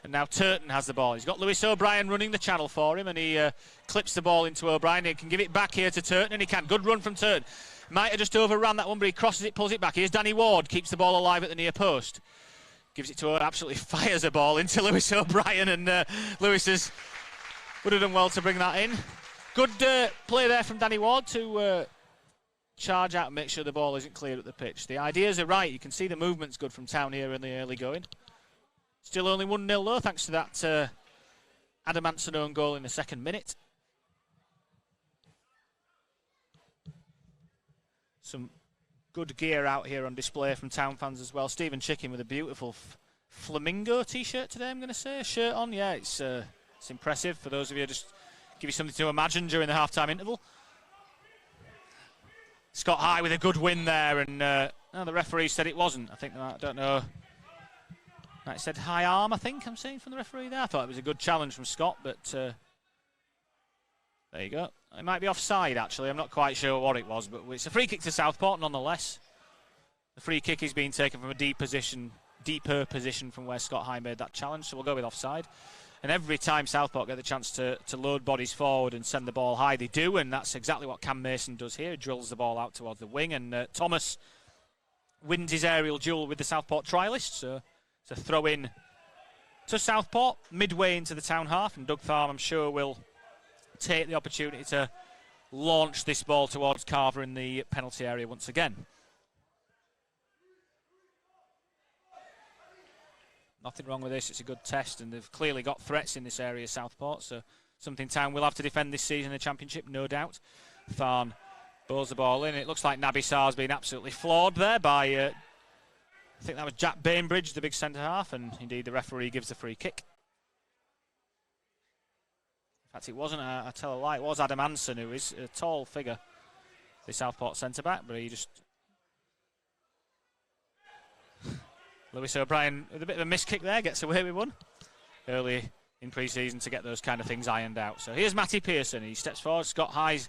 And now Turton has the ball. He's got Lewis O'Brien running the channel for him, and he clips the ball into O'Brien. He can give it back here to Turton, and he can. Good run from Turton. Might have just overran that one, but he crosses it, pulls it back. Here's Danny Ward, keeps the ball alive at the near post. Gives it to her, absolutely fires a ball into Lewis O'Brien, and Lewis would have done well to bring that in. Good play there from Danny Ward to charge out and make sure the ball isn't cleared at the pitch. The ideas are right. You can see the movement's good from Town here in the early going. Still only 1-0 though, thanks to that Adamantson own goal in the second minute. Some good gear out here on display from Town fans as well. Stephen Chicken with a beautiful flamingo t-shirt today, I'm going to say. Shirt on, yeah, it's impressive. For those of you, just give you something to imagine during the half-time interval. Scott High with a good win there, and no, the referee said it wasn't. I don't know. It said high arm, I think I'm seeing from the referee there. I thought it was a good challenge from Scott, but there you go. It might be offside, actually. I'm not quite sure what it was, but it's a free kick to Southport nonetheless. The free kick is being taken from a deeper position from where Scott High made that challenge, so we'll go with offside. And every time Southport get the chance to load bodies forward and send the ball high, they do, and that's exactly what Cam Mason does here. He drills the ball out towards the wing, and Thomas wins his aerial duel with the Southport trialist, so it's a throw-in to Southport, midway into the Town half, and Doug Tharn, I'm sure, will take the opportunity to launch this ball towards Carver in the penalty area once again. Nothing wrong with this, it's a good test, and they've clearly got threats in this area, Southport, so something Town will have to defend this season in the Championship, no doubt. Tharn bowls the ball in. It looks like Naby Sarr's been absolutely floored there by, I think that was Jack Bainbridge, the big centre-half, and indeed the referee gives the free kick. In fact, it wasn't, I tell a lie, it was Adam Anson, who is a tall figure, the Southport centre-back, but he just... Lewis O'Brien, with a bit of a miss-kick there, gets away with one early in pre-season to get those kind of things ironed out. So here's Matty Pearson, he steps forward. Scott High's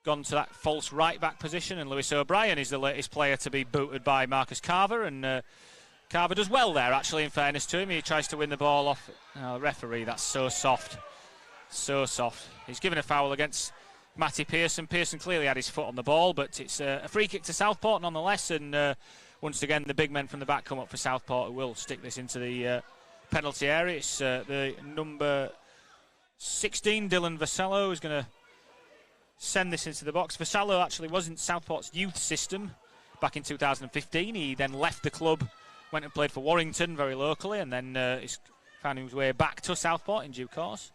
gone to that false right-back position, and Lewis O'Brien is the latest player to be booted by Marcus Carver, and Carver does well there, actually, in fairness to him. He tries to win the ball off. Oh, the referee, that's so soft. So soft. He's given a foul against Matty Pearson. Pearson clearly had his foot on the ball, but it's a free kick to Southport nonetheless, and once again the big men from the back come up for Southport, who will stick this into the penalty area. It's the number 16, Dylan Vassallo, who's going to send this into the box. Vassallo actually was in Southport's youth system back in 2015. He then left the club, went and played for Warrington very locally, and then he's found his way back to Southport in due course.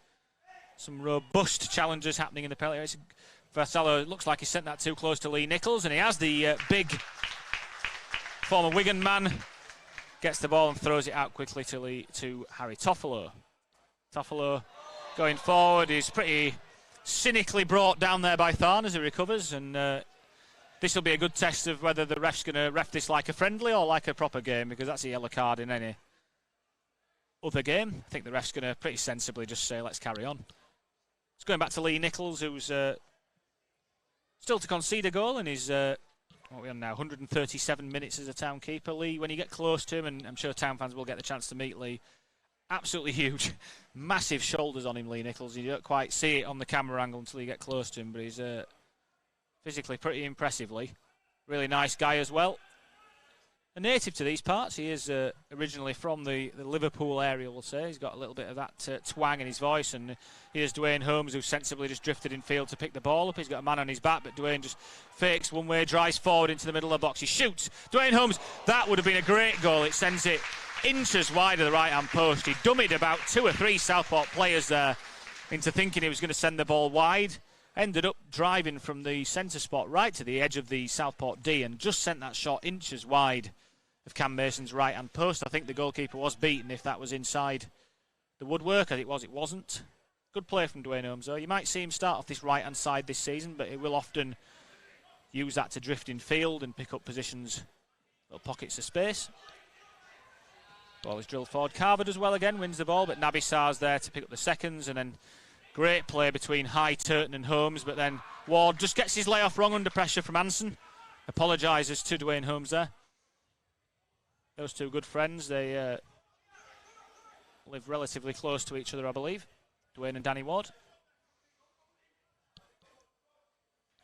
Some robust challenges happening in the penalty area. Vassallo looks like he sent that too close to Lee Nichols, and he has the big former Wigan man. Gets the ball and throws it out quickly to Harry Toffolo. Toffolo going forward is pretty cynically brought down there by Tharn as he recovers, and this will be a good test of whether the ref's going to ref this like a friendly or like a proper game, because that's a yellow card in any other game. I think the ref's going to pretty sensibly just say, let's carry on. It's going back to Lee Nichols, who's still to concede a goal, and he's what are we on now, 137 minutes as a Town keeper. Lee, when you get close to him, and I'm sure Town fans will get the chance to meet Lee, Absolutely huge. Massive shoulders on him, Lee Nichols. You don't quite see it on the camera angle until you get close to him, but he's physically pretty impressive, Lee. Really nice guy as well. A native to these parts. He is originally from the Liverpool area, we'll say. He's got a little bit of that twang in his voice. And here's Dwayne Holmes, who sensibly just drifted in field to pick the ball up. He's got a man on his back, but Dwayne just fakes one way, drives forward into the middle of the box. He shoots. Dwayne Holmes, that would have been a great goal. It sends it inches wide of the right-hand post. He dummied about 2 or 3 Southport players there into thinking he was going to send the ball wide. Ended up driving from the centre spot right to the edge of the Southport D and just sent that shot inches wide of Cam Mason's right-hand post. I think the goalkeeper was beaten if that was inside the woodwork. As it was, it wasn't. Good play from Dwayne Holmes, though. You might see him start off this right-hand side this season, but he will often use that to drift in field and pick up positions, little pockets of space. Ball is drilled forward. Carver does well again, wins the ball, but Naby Sarr's there to pick up the seconds, and then great play between High, Turton and Holmes, but then Ward just gets his layoff wrong under pressure from Hansen. Apologises to Dwayne Holmes there. Those two good friends, they live relatively close to each other, I believe. Dwayne and Danny Ward.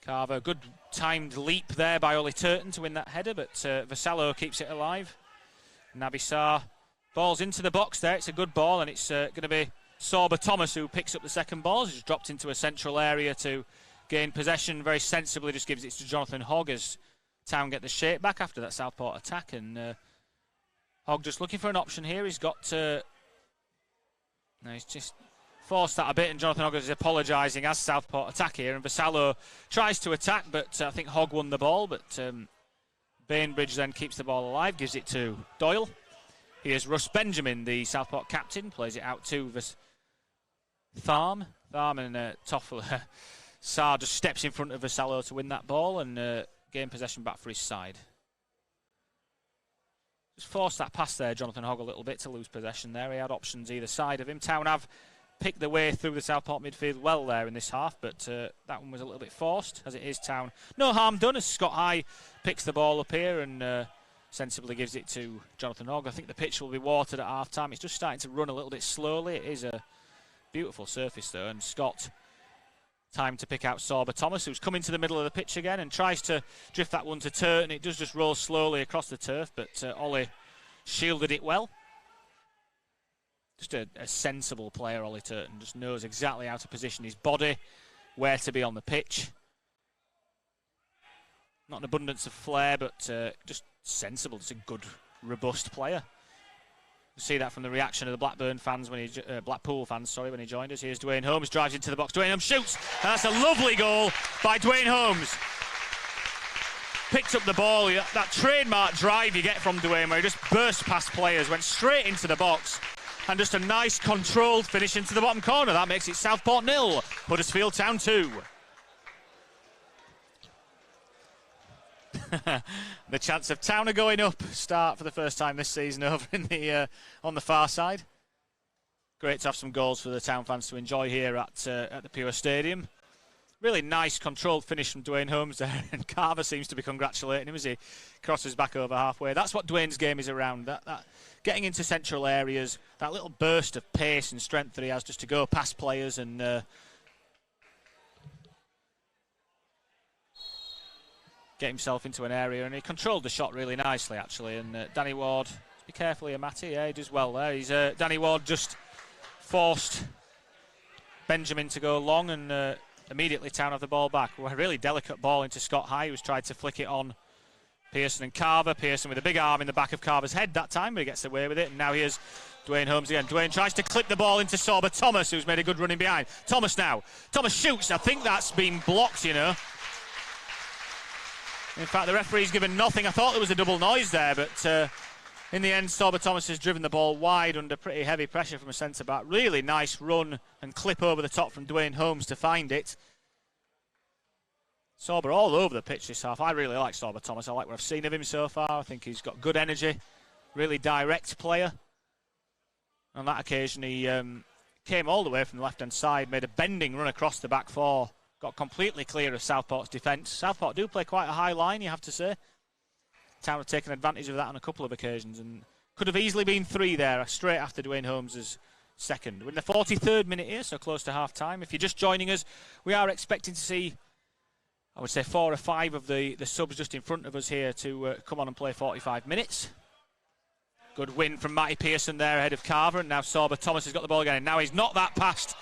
Carver, good timed leap there by Ollie Turton to win that header, but Valeo keeps it alive. Naby Sarr, ball's into the box there. It's a good ball, and it's going to be Sorba Thomas who picks up the second ball. He's dropped into a central area to gain possession. Very sensibly just gives it to Jonathan Hogg as Town get the shape back after that Southport attack, and Hogg just looking for an option here. He's got to... No, he's just forced that a bit, and Jonathan Hogg is apologising as Southport attack here, and Valeo tries to attack, but I think Hogg won the ball, but Bainbridge then keeps the ball alive, gives it to Doyle. Here's Russ Benjamin, the Southport captain, plays it out to Tharm and Toffler. Sarr just steps in front of Valeo to win that ball and gain possession back for his side. Just forced that pass there, Jonathan Hogg, a little bit to lose possession there. He had options either side of him. Town have picked their way through the Southport midfield well there in this half, but that one was a little bit forced, as it is Town. No harm done as Scott High picks the ball up here and sensibly gives it to Jonathan Hogg. I think the pitch will be watered at half-time. It's just starting to run a little bit slowly. It is a beautiful surface, though, and Scott... Time to pick out Sorba Thomas, who's come into the middle of the pitch again and tries to drift that one to Turton. It does just roll slowly across the turf, but Ollie shielded it well. Just a sensible player, Ollie Turton. Just knows exactly how to position his body, where to be on the pitch. Not an abundance of flair, but just sensible. Just a good, robust player. You see that from the reaction of the Blackpool fans when he joined us. Here's Dwayne Holmes, drives into the box. Dwayne Holmes shoots. That's a lovely goal by Dwayne Holmes. Picked up the ball. That trademark drive you get from Dwayne, where he just burst past players, went straight into the box, and just a nice controlled finish into the bottom corner. That makes it Southport 0, Huddersfield Town 2. The chance of Town are going up start for the first time this season over in the on the far side. Great to have some goals for the Town fans to enjoy here at the Pure Stadium. Really nice controlled finish from Dwayne Holmes there, and Carver seems to be congratulating him as he crosses back over halfway. That's what Dwayne's game is around, that getting into central areas, that little burst of pace and strength that he has just to go past players and get himself into an area, and he controlled the shot really nicely actually. And Danny Ward, be careful here, Matty. Yeah, he does well there. He's Danny Ward just forced Benjamin to go long, and immediately Town have the ball back. A really delicate ball into Scott High, who's tried to flick it on Pearson and Carver. Pearson with a big arm in the back of Carver's head that time, but he gets away with it. And now here's Dwayne Holmes again. Dwayne tries to clip the ball into Sorba Thomas, who's made a good run in behind. Thomas now. Thomas shoots. I think that's been blocked, you know. In fact, the referee's given nothing. I thought there was a double noise there, but in the end, Sorba Thomas has driven the ball wide under pretty heavy pressure from a centre-back. Really nice run and clip over the top from Dwayne Holmes to find it. Sorba all over the pitch this half. I really like Sorba Thomas. I like what I've seen of him so far. I think he's got good energy, really direct player. On that occasion, he came all the way from the left-hand side, made a bending run across the back four. Got completely clear of Southport's defence. Southport do play quite a high line, you have to say. Town have taken advantage of that on a couple of occasions and Could have easily been 3 there, straight after Dwayne Holmes' second. We're in the 43rd minute here, so close to half-time. If you're just joining us, we are expecting to see, I would say, 4 or 5 of the subs just in front of us here to come on and play 45 minutes. Good win from Matty Pearson there ahead of Carver, and now Sorba Thomas has got the ball again. And now he's knocked that past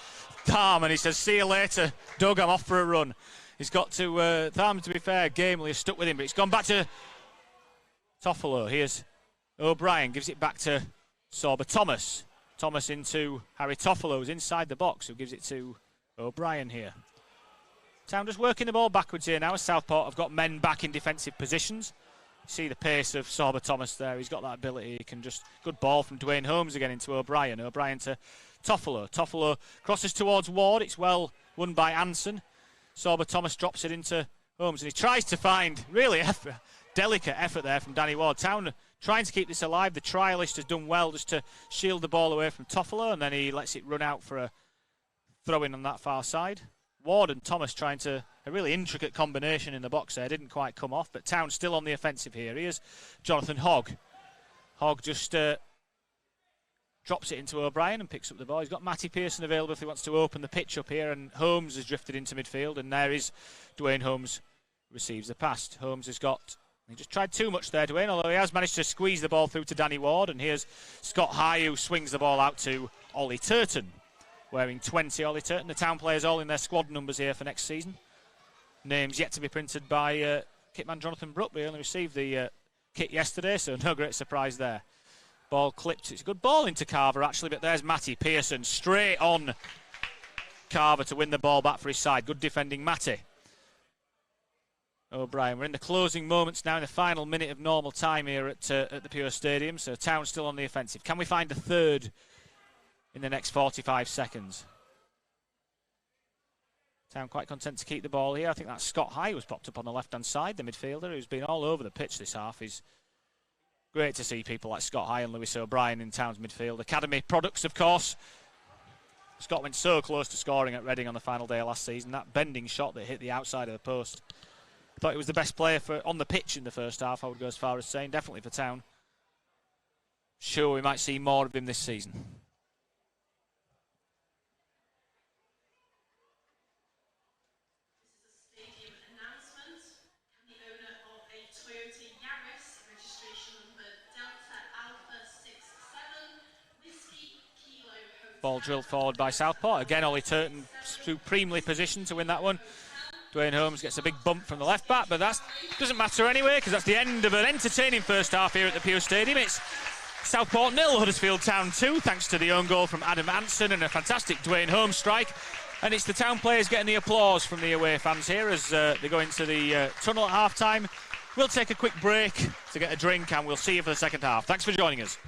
Tharm, and he says, see you later, Doug, I'm off for a run. He's got to, Tharm, to be fair, gamely has stuck with him, but it's gone back to Toffolo. Here's O'Brien, gives it back to Sorba Thomas. Thomas into Harry Toffolo, who's inside the box, who gives it to O'Brien here. Town just working the ball backwards here now as Southport have got men back in defensive positions. See the pace of Sorba Thomas there. He's got that ability. He can just... Good ball from Dwayne Holmes again into O'Brien. O'Brien to Toffolo. Toffolo crosses towards Ward. It's well won by Anson. Sorba Thomas drops it into Holmes, and he tries to find really delicate effort there from Danny Ward. Town trying to keep this alive. The trialist has done well just to shield the ball away from Toffolo, and then he lets it run out for a throw-in on that far side. Ward and Thomas trying to... A really intricate combination in the box there. Didn't quite come off, but Town still on the offensive here. Here's Jonathan Hogg. Hogg just drops it into O'Brien and picks up the ball. He's got Matty Pearson available if he wants to open the pitch up here, and Holmes has drifted into midfield, and there is Dwayne Holmes receives the pass. Holmes has got... He just tried too much there, Dwayne, although he has managed to squeeze the ball through to Danny Ward, and here's Scott High, who swings the ball out to Ollie Turton. Wearing 20, Ollie Turton. The Town players all in their squad numbers here for next season. Names yet to be printed by kitman Jonathan Brook. We only received the kit yesterday, so no great surprise there. Ball clipped. It's a good ball into Carver, actually, but there's Matty Pearson straight on Carver to win the ball back for his side. Good defending, Matty. O'Brien. We're in the closing moments now, in the final minute of normal time here at the Pure Stadium, so Town still on the offensive. Can we find a third in the next 45 seconds? Town quite content to keep the ball here. I think that's Scott High who's popped up on the left-hand side, the midfielder, who's been all over the pitch this half. Is great to see people like Scott High and Lewis O'Brien in Town's midfield. Academy products, of course. Scott went so close to scoring at Reading on the final day of last season. That bending shot that hit the outside of the post. I thought he was the best player on the pitch in the first half, I would go as far as saying. Definitely for Town. Sure, we might see more of him this season. Ball drilled forward by Southport. Again, Ollie Turton supremely positioned to win that one. Dwayne Holmes gets a big bump from the left back, but that doesn't matter anyway, because that's the end of an entertaining first half here at the Pure Stadium. It's Southport 0, Huddersfield Town 2, thanks to the own goal from Adam Anson and a fantastic Dwayne Holmes strike. And it's the Town players getting the applause from the away fans here as they go into the tunnel at half-time. We'll take a quick break to get a drink, and we'll see you for the second half. Thanks for joining us.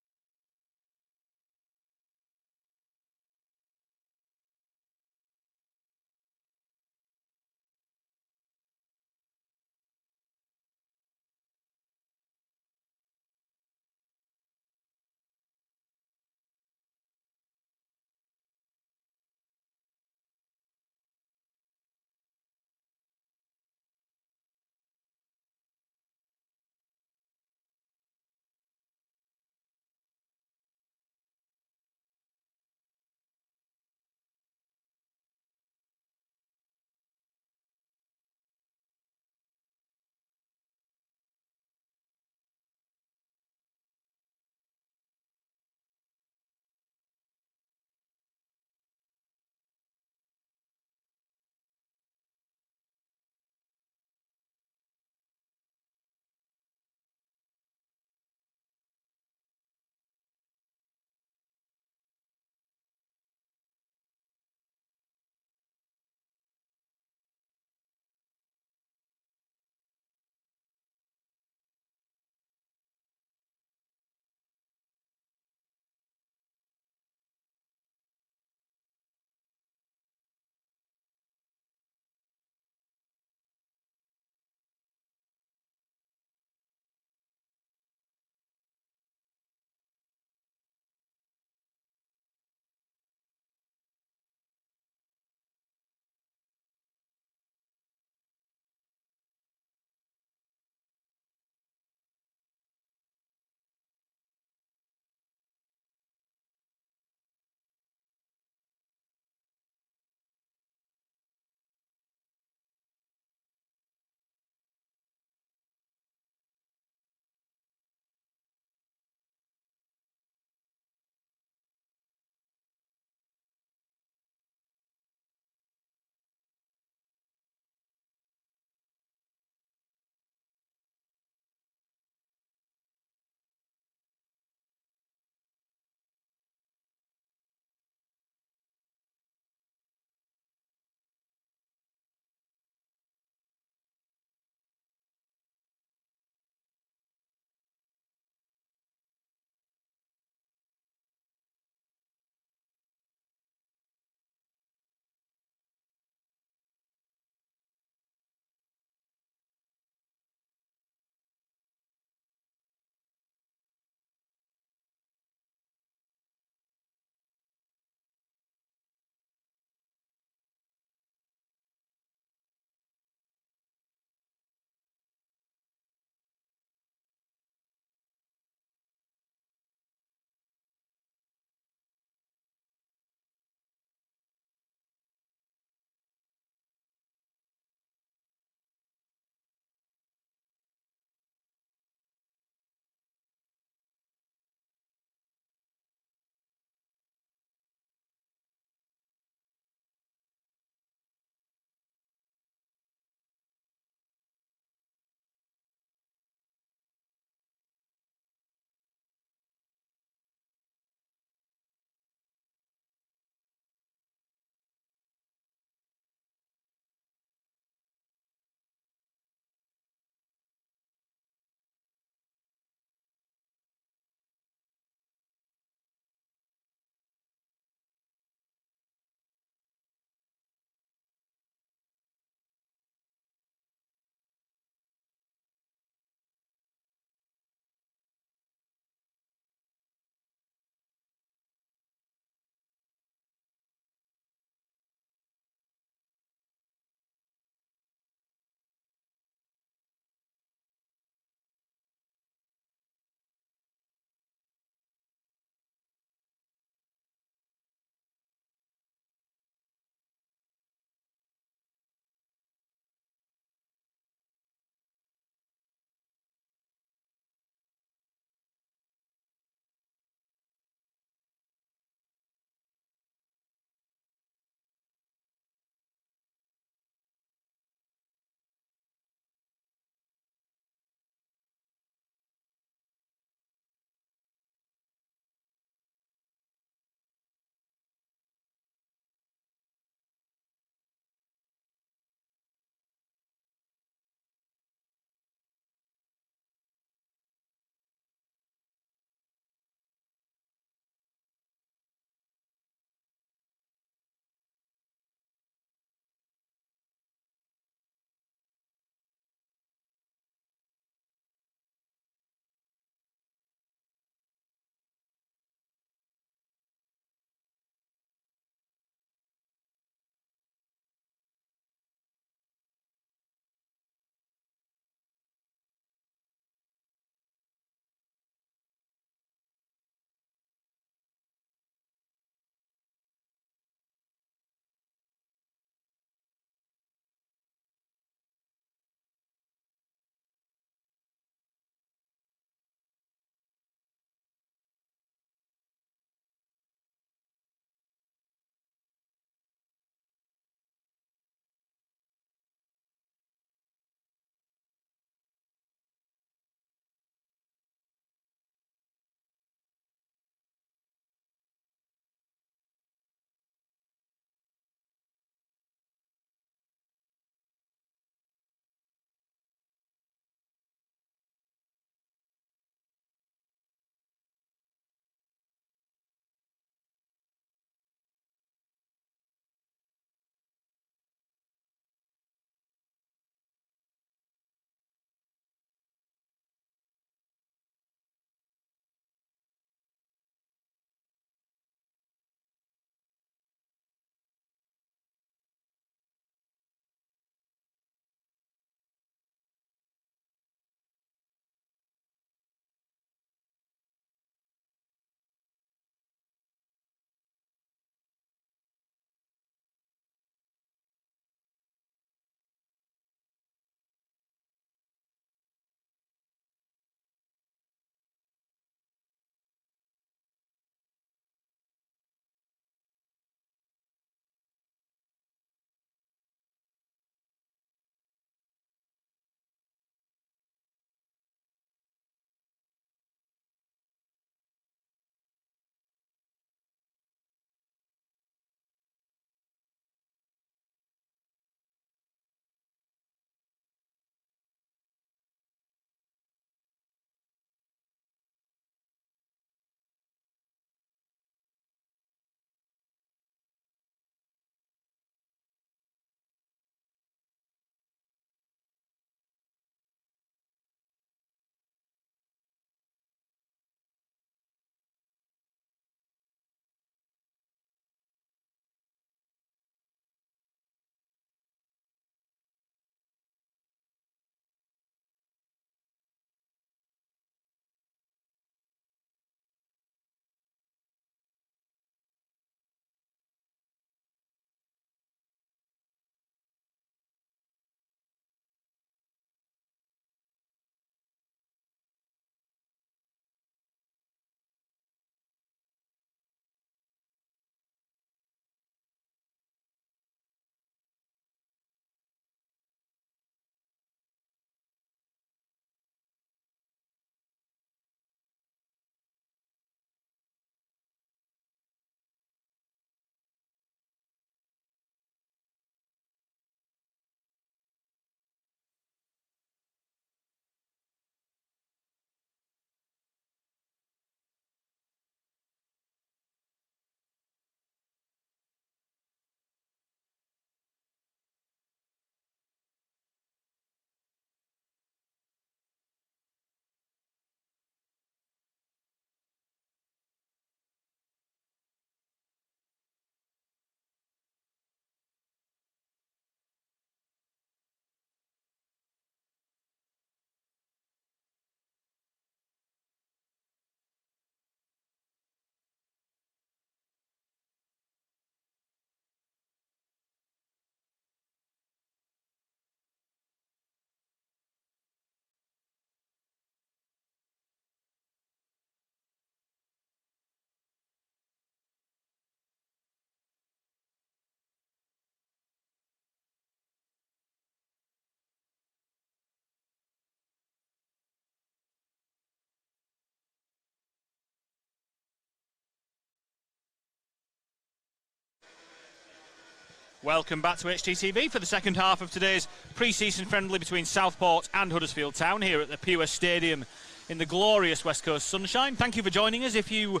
Welcome back to HTTV for the second half of today's pre-season friendly between Southport and Huddersfield Town here at the POS Stadium in the glorious West Coast sunshine. Thank you for joining us. If you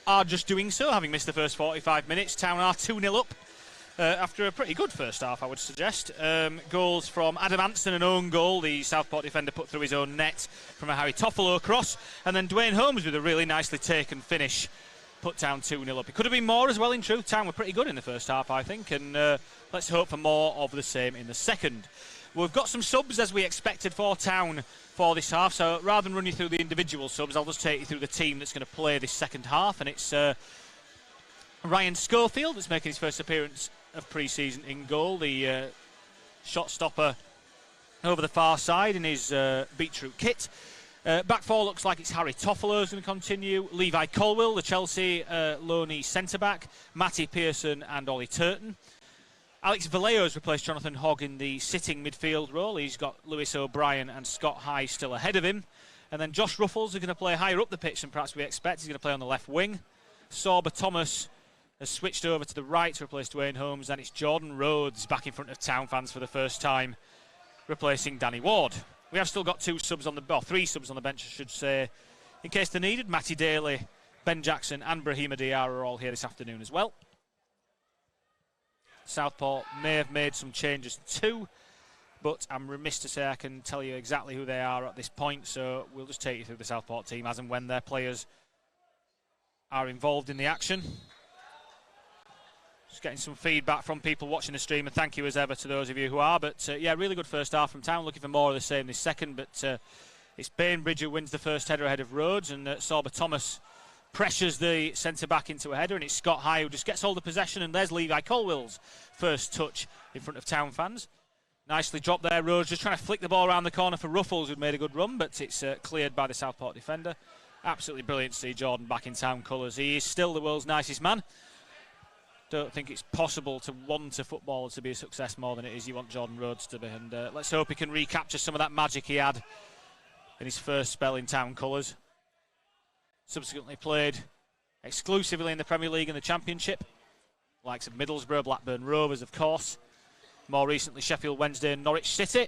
are just doing so, having missed the first 45 minutes, Town are 2-0 up after a pretty good first half, I would suggest. Goals from Adam Anson, an own goal. The Southport defender put through his own net from a Harry Toffolo cross. And then Dwayne Holmes with a really nicely taken finish. Put Town 2-0 up. It could have been more as well, in truth. Town were pretty good in the first half, I think, and let's hope for more of the same in the second. We've got some subs, as we expected, for Town for this half, so rather than run you through the individual subs, I'll just take you through the team that's going to play this second half, and it's Ryan Schofield that's making his first appearance of pre-season in goal, the shot stopper over the far side in his beetroot kit. Back four looks like it's Harry Toffolo who's going to continue. Levi Colwill, the Chelsea loanee centre-back. Matty Pearson and Ollie Turton. Alex Valeo has replaced Jonathan Hogg in the sitting midfield role. He's got Lewis O'Brien and Scott High still ahead of him. And then Josh Ruffles is going to play higher up the pitch than perhaps we expect. He's going to play on the left wing. Sorba Thomas has switched over to the right to replace Dwayne Holmes. And it's Jordan Rhodes back in front of Town fans for the first time, replacing Danny Ward. We have still got three subs on the bench, I should say, in case they're needed. Matty Daly, Ben Jackson and Brahima Diarra are all here this afternoon as well. Southport may have made some changes too, but I'm remiss to say I can tell you exactly who they are at this point, so we'll just take you through the Southport team as and when their players are involved in the action. Just getting some feedback from people watching the stream, and thank you as ever to those of you who are. But yeah, really good first half from Town. Looking for more of the same this second, but it's Bainbridge who wins the first header ahead of Rhodes, and Sorba Thomas pressures the centre-back into a header, and it's Scott High who just gets hold of possession, and there's Levi Colwill's first touch in front of Town fans. Nicely dropped there, Rhodes just trying to flick the ball around the corner for Ruffles, who'd made a good run, but it's cleared by the Southport defender. Absolutely brilliant to see Jordan back in Town colours. He is still the world's nicest man. Don't think it's possible to want a footballer to be a success more than it is you want Jordan Rhodes to be, and let's hope he can recapture some of that magic he had in his first spell in Town colours. Subsequently played exclusively in the Premier League and the Championship, likes of Middlesbrough, Blackburn Rovers of course, more recently Sheffield Wednesday and Norwich City.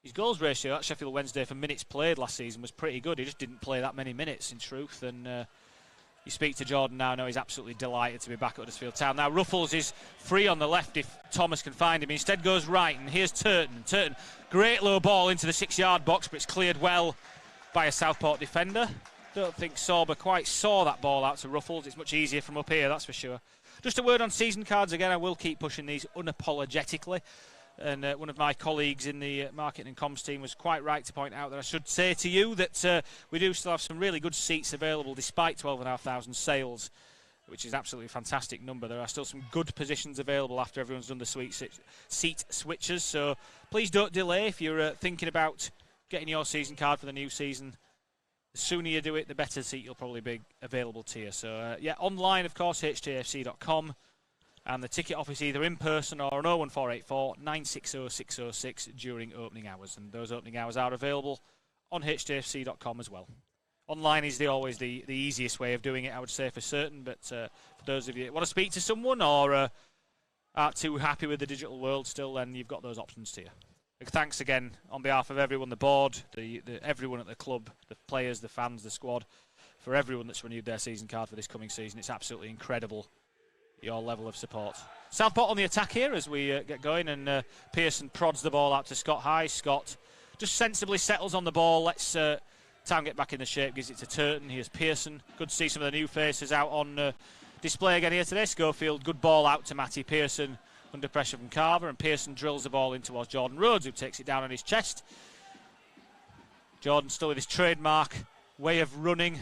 His goals ratio at Sheffield Wednesday for minutes played last season was pretty good. He just didn't play that many minutes in truth, and you speak to Jordan now, he's absolutely delighted to be back at Huddersfield Town. Now Ruffles is free on the left if Thomas can find him. He instead goes right, and here's Turton. Turton, great low ball into the 6-yard box, but it's cleared well by a Southport defender. Don't think Sorba quite saw that ball out to Ruffles. It's much easier from up here, that's for sure. Just a word on season cards again. I will keep pushing these unapologetically. And one of my colleagues in the marketing and comms team was quite right to point out that I should say to you that we do still have some really good seats available despite 12,500 sales, which is absolutely a fantastic number. There are still some good positions available after everyone's done the seat switches, so please don't delay if you're thinking about getting your season card for the new season. The sooner you do it, the better seat you'll probably be available to you. So yeah, online of course, htfc.com. And the ticket office either in person or on 01484 960 606 during opening hours. And those opening hours are available on htfc.com as well. Online is always the easiest way of doing it, I would say, for certain. But for those of you that want to speak to someone or aren't too happy with the digital world still, then you've got those options to you. Thanks again on behalf of everyone, the board, everyone at the club, the players, the fans, the squad, for everyone that's renewed their season card for this coming season. It's absolutely incredible, your level of support. Southport on the attack here as we get going, and Pearson prods the ball out to Scott High. Scott just sensibly settles on the ball, lets Town get back in the shape, gives it to Turton. Here's Pearson. Good to see some of the new faces out on display again here today. Schofield, good ball out to Matty Pearson under pressure from Carver, and Pearson drills the ball in towards Jordan Rhodes, who takes it down on his chest. Jordan still with his trademark way of running.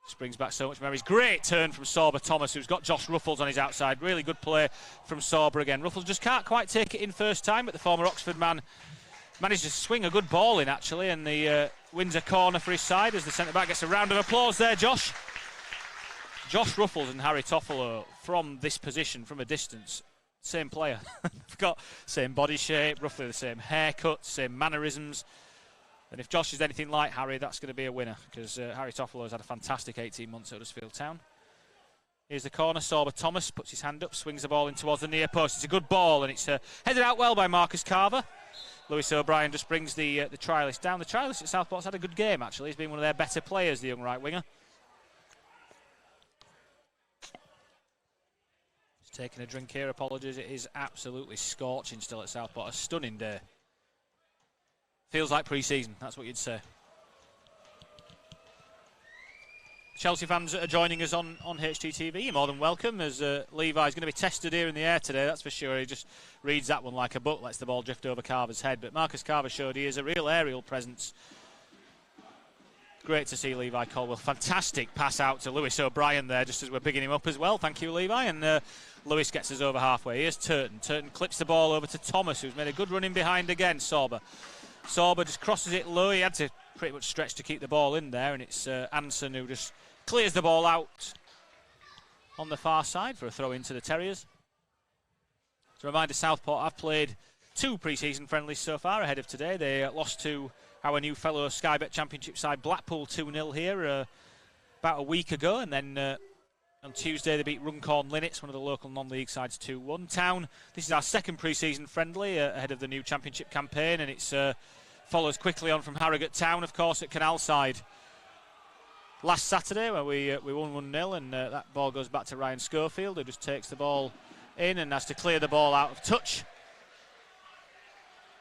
Just brings back so much memories. Great turn from Sorba Thomas, who's got Josh Ruffles on his outside. Really good play from Sorba again. Ruffles just can't quite take it in first time, but the former Oxford man managed to swing a good ball in, actually, and the wins a corner for his side as the centre-back gets a round of applause there, Josh. Josh Ruffles and Harry Toffolo from this position, from a distance, same player. They've got same body shape, roughly the same haircut, same mannerisms. And if Josh is anything like Harry, that's going to be a winner, because Harry Toffolo has had a fantastic 18 months at Huddersfield Town. Here's the corner. Sorba Thomas puts his hand up, swings the ball in towards the near post. It's a good ball, and it's headed out well by Marcus Carver. Lewis O'Brien just brings the trialist down. The trialist at Southport's had a good game, actually. He's been one of their better players, the young right winger. He's taking a drink here. Apologies. It is absolutely scorching still at Southport. A stunning day. Feels like pre-season. That's what you'd say. Chelsea fans are joining us on HTTV. You're more than welcome, as Levi's going to be tested here in the air today, that's for sure. He just reads that one like a book, lets the ball drift over Carver's head. But Marcus Carver showed he is a real aerial presence. Great to see Levi Colwell. Fantastic pass out to Lewis O'Brien there, just as we're bigging him up as well. Thank you, Levi. And Lewis gets us over halfway. Here's Turton. Turton clips the ball over to Thomas, who's made a good run in behind again. Sorba just crosses it low. He had to pretty much stretch to keep the ball in there, and it's Anson who just clears the ball out on the far side for a throw into the Terriers. As a reminder, Southport have played 2 pre-season friendlies so far ahead of today. They lost to our new fellow Sky Bet Championship side Blackpool 2-0 here about a week ago, and then on Tuesday they beat Runcorn Linnets, one of the local non-league sides, 2-1. Town, this is our second pre-season friendly ahead of the new championship campaign, and it's follows quickly on from Harrogate Town, of course, at Canalside last Saturday, where we won 1-0, and that ball goes back to Ryan Schofield, who just takes the ball in and has to clear the ball out of touch.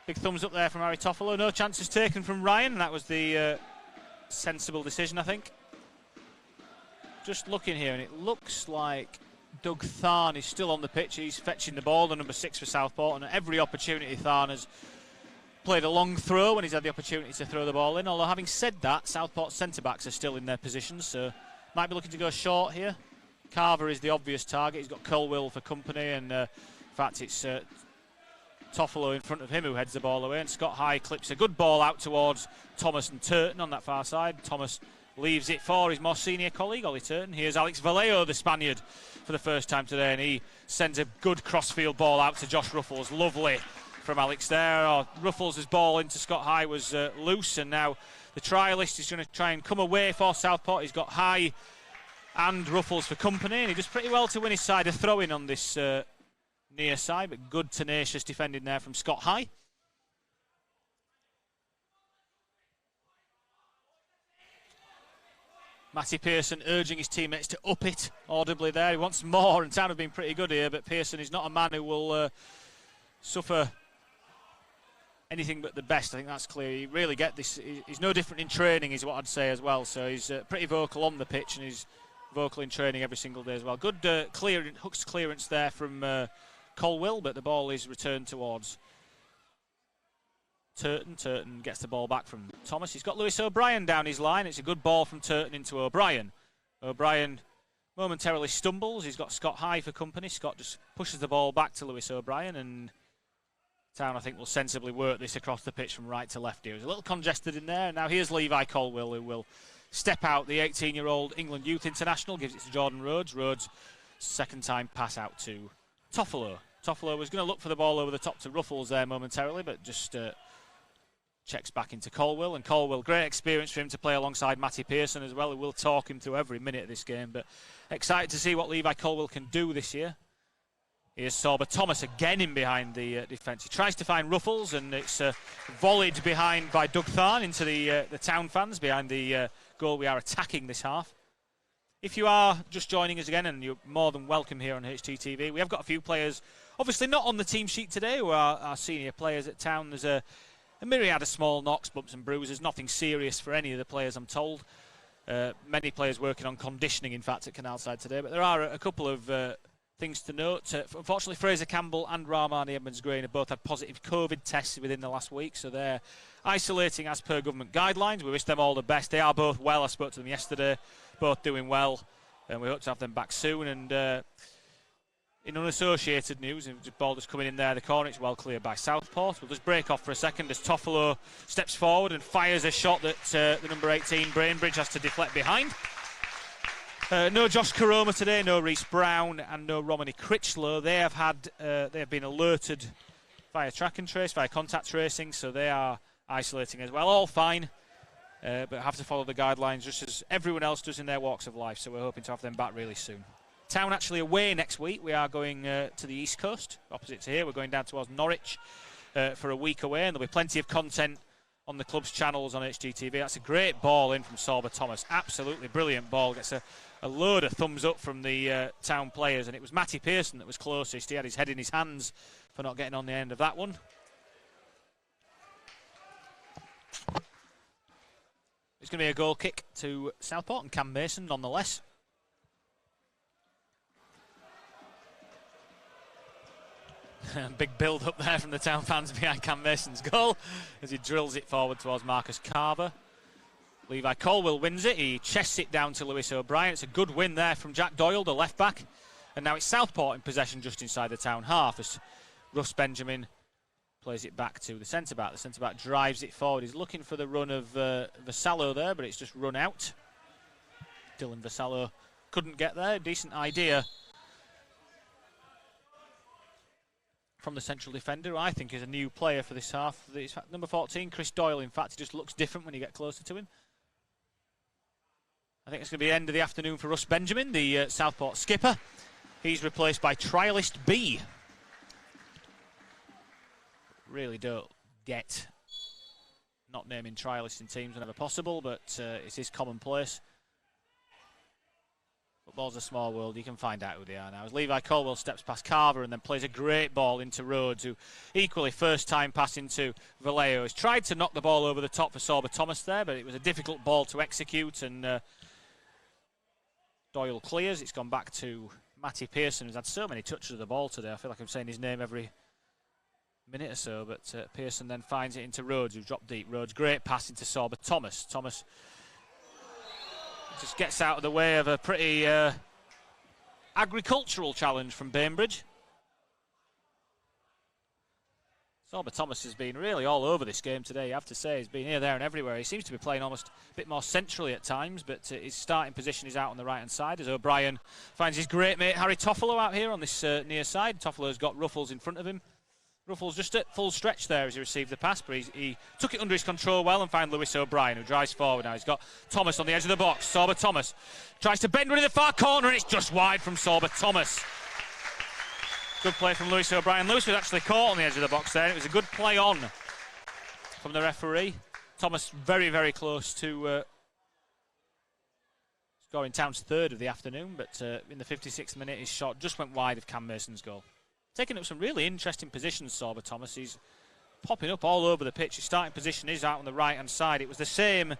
Big thumbs up there from Harry Toffolo. No chances taken from Ryan, and that was the sensible decision, I think. Just looking here, and it looks like Doug Tharn is still on the pitch. He's fetching the ball, the number 6 for Southport, and at every opportunity Tharn has played a long throw when he's had the opportunity to throw the ball in. Although, having said that, Southport centre-backs are still in their positions, so might be looking to go short here. Carver is the obvious target. He's got Colwell for company, and in fact it's Toffolo in front of him who heads the ball away, and Scott High clips a good ball out towards Thomas and Turton on that far side. Thomas leaves it for his more senior colleague, Ollie Turton. Here's Alex Valeo, the Spaniard, for the first time today, and he sends a good crossfield ball out to Josh Ruffles. Lovely from Alex there. Ruffles' ball into Scott High was loose, and now the trialist is going to try and come away for Southport. He's got High and Ruffles for company, and he does pretty well to win his side. A throw-in on this near side, but good tenacious defending there from Scott High. Matty Pearson urging his teammates to up it audibly there. He wants more, and Town have been pretty good here, but Pearson is not a man who will suffer anything but the best. I think that's clear. You really get this. He's no different in training, is what I'd say as well. So he's pretty vocal on the pitch, and he's vocal in training every single day as well. Good hooks clearance there from Colwell, but the ball is returned towards Turton. Turton gets the ball back from Thomas. He's got Lewis O'Brien down his line. It's a good ball from Turton into O'Brien. O'Brien momentarily stumbles. He's got Scott High for company. Scott just pushes the ball back to Lewis O'Brien, and Town, I think, will sensibly work this across the pitch from right to left here. He's a little congested in there. Now here's Levi Colwell, who will step out. The 18-year-old England Youth International gives it to Jordan Rhodes. Rhodes, second time pass out to Toffolo. Toffolo was going to look for the ball over the top to Ruffles there momentarily, but just checks back into Colwell. And Colwell, great experience for him to play alongside Matty Pearson as well, who will talk him through every minute of this game. But excited to see what Levi Colwell can do this year. Here's Sorba Thomas again in behind the defence. He tries to find Ruffles, and it's volleyed behind by Doug Tharn into the Town fans behind the goal we are attacking this half. If you are just joining us again, and you're more than welcome here on HTTV, we have got a few players, obviously not on the team sheet today, who are our senior players at Town. There's a myriad of small knocks, bumps and bruises, nothing serious for any of the players, I'm told. Many players working on conditioning, in fact, at Canalside today, but there are a couple of things to note. Unfortunately, Fraser Campbell and Rahmani Edmonds-Grain have both had positive COVID tests within the last week, so they're isolating as per government guidelines. We wish them all the best. They are both well. I spoke to them yesterday, both doing well, and we hope to have them back soon. And in unassociated news, and the ball just coming in there, the corner, it's well cleared by Southport. We'll just break off for a second as Toffolo steps forward and fires a shot that the number 18 Brainbridge has to deflect behind. No Josh Karoma today, no Reece Brown, and no Romany Critchlow. They have been alerted via track and trace, via contact tracing, so they are isolating as well. All fine, but have to follow the guidelines just as everyone else does in their walks of life. So we're hoping to have them back really soon. Town actually away next week. We are going to the East Coast, opposite to here. We're going down towards Norwich for a week away, and there'll be plenty of content on the club's channels on HGTV. That's a great ball in from Sorba Thomas. Absolutely brilliant ball. Gets a load of thumbs up from the Town players, and it was Matty Pearson that was closest. He had his head in his hands for not getting on the end of that one. It's going to be a goal kick to Southport and Cam Mason nonetheless. Big build up there from the Town fans behind Cam Mason's goal as he drills it forward towards Marcus Carver. Levi Colwill wins it. He chests it down to Lewis O'Brien. It's a good win there from Jack Doyle, the left back. And now it's Southport in possession just inside the Town half as Russ Benjamin plays it back to the centre-back. The centre-back drives it forward. He's looking for the run of Vassallo there, but it's just run out. Dylan Vassallo couldn't get there. Decent idea from the central defender, who I think is a new player for this half. It's number 14, Chris Doyle. In fact, he just looks different when you get closer to him. I think it's going to be the end of the afternoon for Russ Benjamin, the Southport skipper. He's replaced by Trialist B. Really don't get not naming trialists in teams whenever possible, but it is commonplace. Football's a small world. You can find out who they are now. As Levi Colwill steps past Carver and then plays a great ball into Rhodes, who equally first time pass into Valeo. He's tried to knock the ball over the top for Sorba Thomas there, but it was a difficult ball to execute, and Doyle clears. It's gone back to Matty Pearson, who's had so many touches of the ball today. I feel like I'm saying his name every minute or so, but Pearson then finds it into Rhodes, who dropped deep. Rhodes, great pass into Sorba Thomas. Thomas just gets out of the way of a pretty agricultural challenge from Bainbridge. Sorba Thomas has been really all over this game today, you have to say. He's been here, there and everywhere. He seems to be playing almost a bit more centrally at times, but his starting position is out on the right-hand side as O'Brien finds his great mate Harry Toffolo out here on this near side. Toffolo's got Ruffles in front of him. Ruffles just at full stretch there as he received the pass, but he took it under his control well and found Lewis O'Brien, who drives forward now. He's got Thomas on the edge of the box. Sorba Thomas tries to bend one in the far corner, and it's just wide from Sorba Thomas. Good play from Lewis O'Brien. Lewis was actually caught on the edge of the box there. It was a good play on from the referee. Thomas very, very close to scoring Town's third of the afternoon, but in the 56th minute, his shot just went wide of Cam Mason's goal. Taking up some really interesting positions, Sorba Thomas. He's popping up all over the pitch. His starting position is out on the right-hand side. It was the same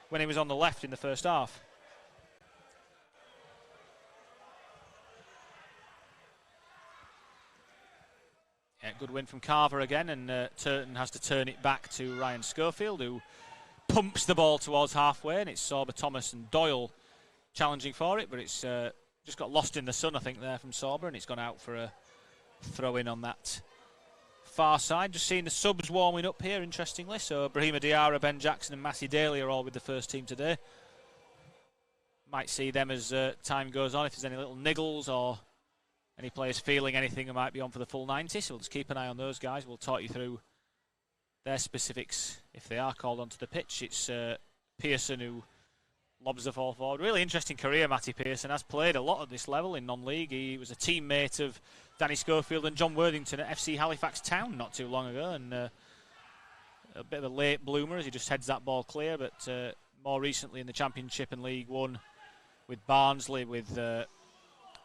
when he was on the left in the first half. Yeah, good win from Carver again, and Turton has to turn it back to Ryan Schofield, who pumps the ball towards halfway, and it's Sorba Thomas and Doyle challenging for it, but it's just got lost in the sun, I think, there from Sorba, and it's gone out for a throw in on that far side. Just seeing the subs warming up here, interestingly. So Brahima Diarra, Ben Jackson and Matty Daly are all with the first team today. Might see them as time goes on, if there's any little niggles or any players feeling anything who might be on for the full 90. So we'll just keep an eye on those guys. We'll talk you through their specifics if they are called onto the pitch. It's Pearson who lobs the ball forward. Really interesting career, Matty Pearson. Has played a lot at this level in non-league. He was a teammate of Danny Schofield and John Worthington at FC Halifax Town not too long ago, and a bit of a late bloomer as he just heads that ball clear, but more recently in the Championship and League One with Barnsley, with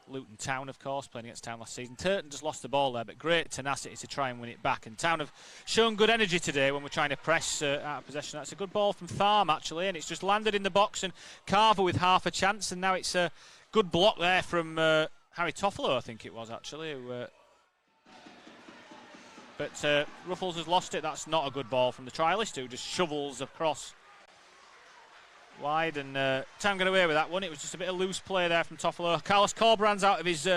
Luton Town, of course, playing against Town last season. Turton just lost the ball there, but great tenacity to try and win it back, and Town have shown good energy today when we're trying to press out of possession. That's a good ball from Tharm, actually, and it's just landed in the box, and Carver with half a chance, and now it's a good block there from Harry Toffolo, I think it was, actually. But Ruffles has lost it. That's not a good ball from the trialist, who just shovels across wide, and Town got away with that one. It was just a bit of loose play there from Toffolo. Carlos Corberan's out of his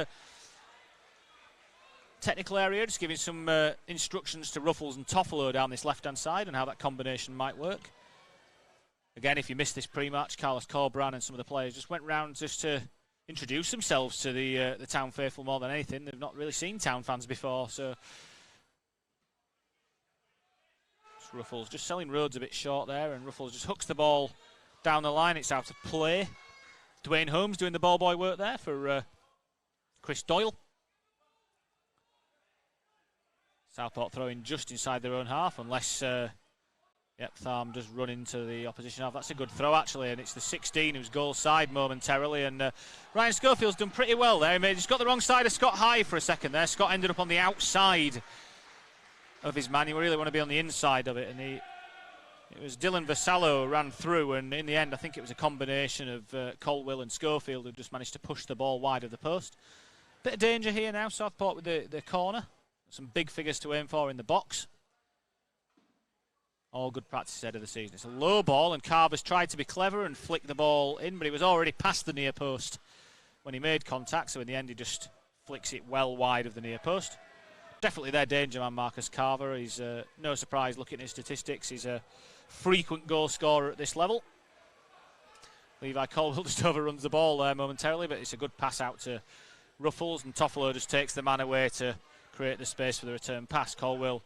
technical area, just giving some instructions to Ruffles and Toffolo down this left-hand side and how that combination might work. Again, if you missed this pre-match, Carlos Corberan and some of the players just went round just to introduce themselves to the Town faithful more than anything. They've not really seen Town fans before, so Ruffles just selling Rhodes a bit short there, and Ruffles just hooks the ball down the line. It's out of play. Dwayne Holmes doing the ball boy work there for Chris Doyle. Southport throwing just inside their own half, unless Tharm does run into the opposition half. That's a good throw, actually, and it's the 16 who's goal side momentarily. And Ryan Schofield's done pretty well there. He's got the wrong side of Scott High for a second there. Scott ended up on the outside of his man. You really want to be on the inside of it, and it was Dylan Vassallo who ran through, and in the end I think it was a combination of Colwill and Schofield who just managed to push the ball wide of the post. Bit of danger here now, Southport with the corner. Some big figures to aim for in the box. All good practice ahead of the season. It's a low ball, and Carver's tried to be clever and flick the ball in, but he was already past the near post when he made contact, so in the end he just flicks it well wide of the near post. Definitely their danger man, Marcus Carver. He's no surprise looking at his statistics. He's a frequent goal scorer at this level. Levi Colwill just overruns the ball there momentarily, but it's a good pass out to Ruffles, and Toffolo just takes the man away to create the space for the return pass. Colwill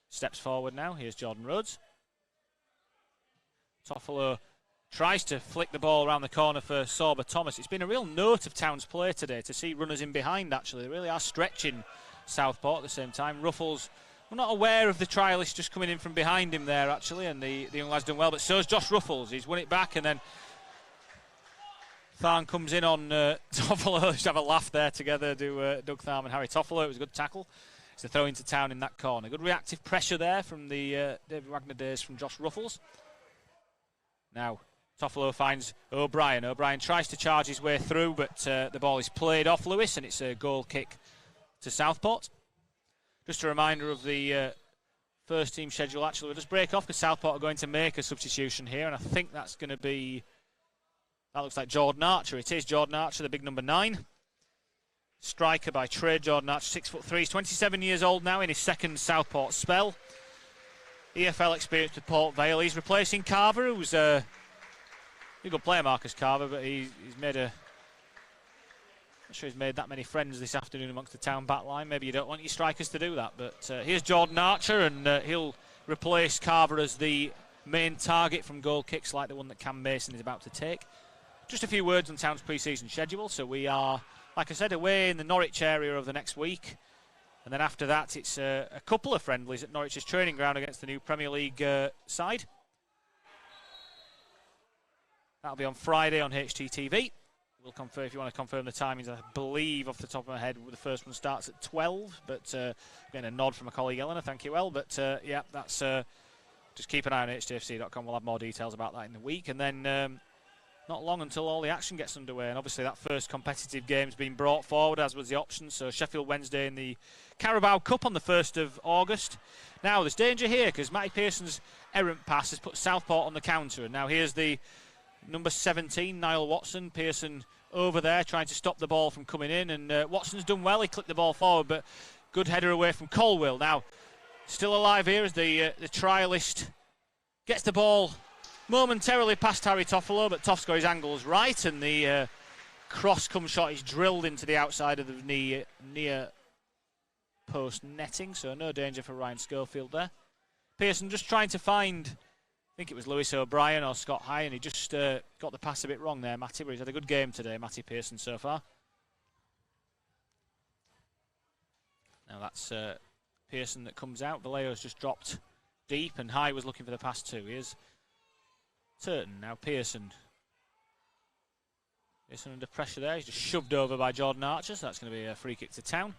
steps forward now. Here's Jordan Rhodes. Toffolo tries to flick the ball around the corner for Sorba Thomas. It's been a real note of Town's play today to see runners in behind, actually. They really are stretching Southport at the same time. Ruffles, we're not aware of the trialist just coming in from behind him there, actually, and the young lad's done well, but so's Josh Ruffles. He's won it back, and then Tharn comes in on Toffolo. Just have a laugh there together, do Doug Tharn and Harry Toffolo. It was a good tackle. It's a throw into Town in that corner. Good reactive pressure there from the David Wagner days from Josh Ruffles. Now Toffolo finds O'Brien. O'Brien tries to charge his way through, but the ball is played off Lewis, and it's a goal kick to Southport. Just a reminder of the first team schedule. Actually, we'll just break off because Southport are going to make a substitution here, and I think that's going to be, that looks like Jordan Archer. It is Jordan Archer, the big number 9. Striker by trade, Jordan Archer, 6'3". He's 27 years old now in his second Southport spell. EFL experience with Port Vale. He's replacing Carver, who's a good player, Marcus Carver, but he's made a... I'm not sure he's made that many friends this afternoon amongst the Town back line. Maybe you don't want your strikers to do that, but here's Jordan Archer, and he'll replace Carver as the main target from goal kicks like the one that Cam Mason is about to take. Just a few words on Town's pre-season schedule. So we are, like I said, away in the Norwich area over the next week. And then after that, it's a couple of friendlies at Norwich's training ground against the new Premier League side. That'll be on Friday on HTTV. We'll confirm if you want to confirm the timings. I believe off the top of my head, the first one starts at 12. But getting a nod from my colleague Eleanor, thank you, El. But yeah, that's just keep an eye on htfc.com. We'll have more details about that in the week. And then not long until all the action gets underway, and obviously that first competitive game's been brought forward, as was the option. So Sheffield Wednesday in the Carabao Cup on the 1st of August. Now there's danger here because Matty Pearson's errant pass has put Southport on the counter, and now here's the number 17, Niall Watson. Pearson over there trying to stop the ball from coming in, and Watson's done well. He clipped the ball forward, but good header away from Colwill. Now still alive here as the trialist gets the ball momentarily past Harry Toffolo, but Toff's got his angles right, and the cross-come shot is drilled into the outside of the near post netting, so no danger for Ryan Schofield there. Pearson just trying to find, I think it was Lewis O'Brien or Scott High, and he just got the pass a bit wrong there, Matty, but he's had a good game today, Matty Pearson, so far. Now that's Pearson that comes out. Valeo's just dropped deep, and High was looking for the pass too. Here's Turton, now Pearson. Pearson under pressure there. He's just shoved over by Jordan Archer, so that's going to be a free kick to Town.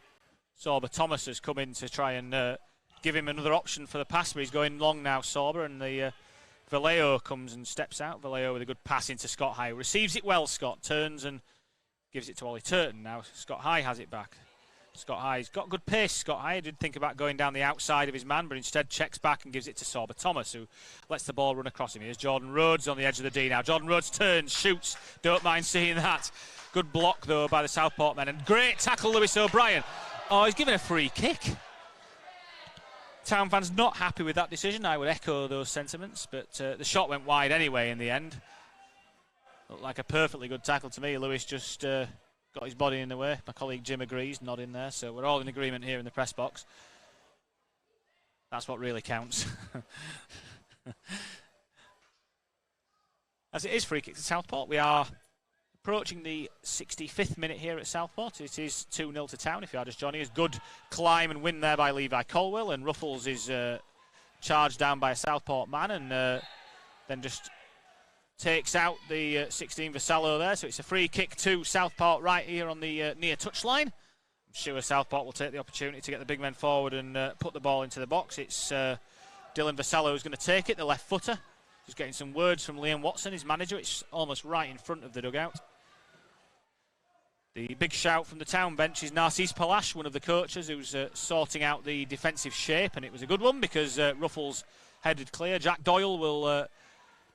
Sorba Thomas has come in to try and give him another option for the pass, but he's going long now, Sorba, and the Valeo comes and steps out. Valeo with a good pass into Scott High. Receives it well, Scott. Turns and gives it to Ollie Turton. Now Scott High has it back. Scott High's got good pace. Scott High did think about going down the outside of his man, but instead checks back and gives it to Sorba Thomas, who lets the ball run across him. Here's Jordan Rhodes on the edge of the D now. Jordan Rhodes turns, shoots. Don't mind seeing that. Good block, though, by the Southport men. And great tackle, Lewis O'Brien. Oh, he's given a free kick. Town fans not happy with that decision. I would echo those sentiments, but the shot went wide anyway in the end. Looked like a perfectly good tackle to me. Lewis just got his body in the way. My colleague Jim agrees, nodding there, so we're all in agreement here in the press box. That's what really counts. As it is free kick to Southport, we are approaching the 65th minute here at Southport. It is 2-0 to Town, if you are just joining us. Good climb and win there by Levi Colwell, and Ruffles is charged down by a Southport man, and then just takes out the 16 Vassallo there. So it's a free kick to Southport right here on the near touchline. I'm sure Southport will take the opportunity to get the big men forward and put the ball into the box. It's Dylan Vassallo who's going to take it, the left footer. Just getting some words from Liam Watson, his manager. It's almost right in front of the dugout. The big shout from the Town bench is Narcisse Palash, one of the coaches, who's sorting out the defensive shape, and it was a good one because Ruffles headed clear. Jack Doyle will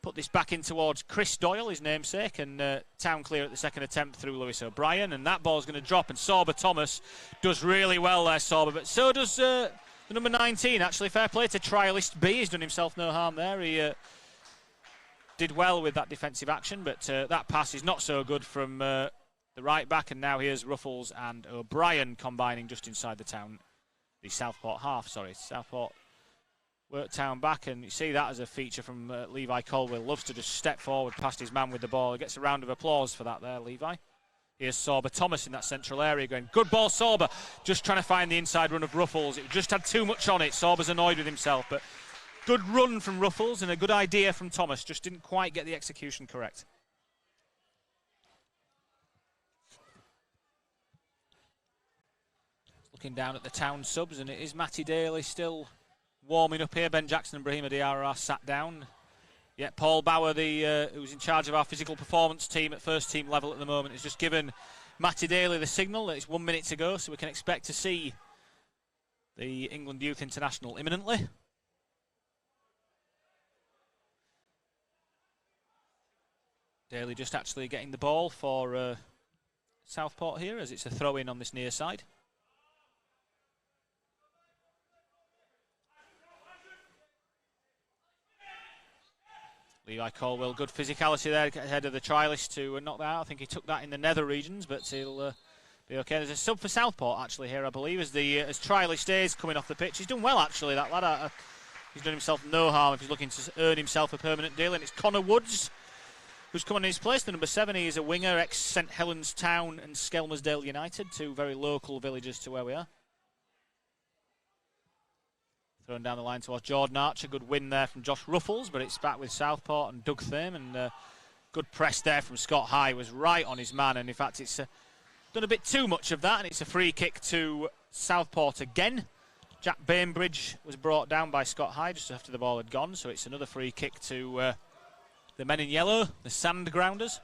put this back in towards Chris Doyle, his namesake, and Town clear at the second attempt through Lewis O'Brien, and that ball's going to drop, and Sorba Thomas does really well there, Sorba, but so does the number 19, actually. Fair play to trialist B, he's done himself no harm there. He did well with that defensive action, but that pass is not so good from the right back, and now here's Ruffles and O'Brien combining just inside the Southport half, sorry. Southport work Town back, and you see that as a feature from Levi Colwell. Loves to just step forward past his man with the ball. He gets a round of applause for that there, Levi. Here's Sorba Thomas in that central area going, good ball Sorba, just trying to find the inside run of Ruffles. It just had too much on it. Sorba's annoyed with himself, but good run from Ruffles and a good idea from Thomas, just didn't quite get the execution correct. Looking down at the Town subs, and it is Matty Daly still warming up here. Ben Jackson and Brahima Diarra are sat down. Yet Paul Bauer, who's in charge of our physical performance team at first team level at the moment, has just given Matty Daly the signal that it's 1 minute to go, so we can expect to see the England Youth International imminently. Daly just actually getting the ball for Southport here, as it's a throw-in on this near side. Levi Colwell, good physicality there ahead of the trialist to knock that out. I think he took that in the nether regions, but he'll be okay. There's a sub for Southport actually here, I believe, as trialist is coming off the pitch. He's done well actually, that lad. He's done himself no harm if he's looking to earn himself a permanent deal, and it's Connor Woods who's coming in his place. The number 7, he is a winger, ex-St Helens Town and Skelmersdale United, two very local villages to where we are. Thrown down the line towards Jordan Archer. Good win there from Josh Ruffles, but it's back with Southport and Doug Thame, and good press there from Scott High. Was right on his man, and in fact it's done a bit too much of that, and it's a free kick to Southport again. Jack Bainbridge was brought down by Scott High just after the ball had gone, so it's another free kick to the men in yellow, the Sand Grounders.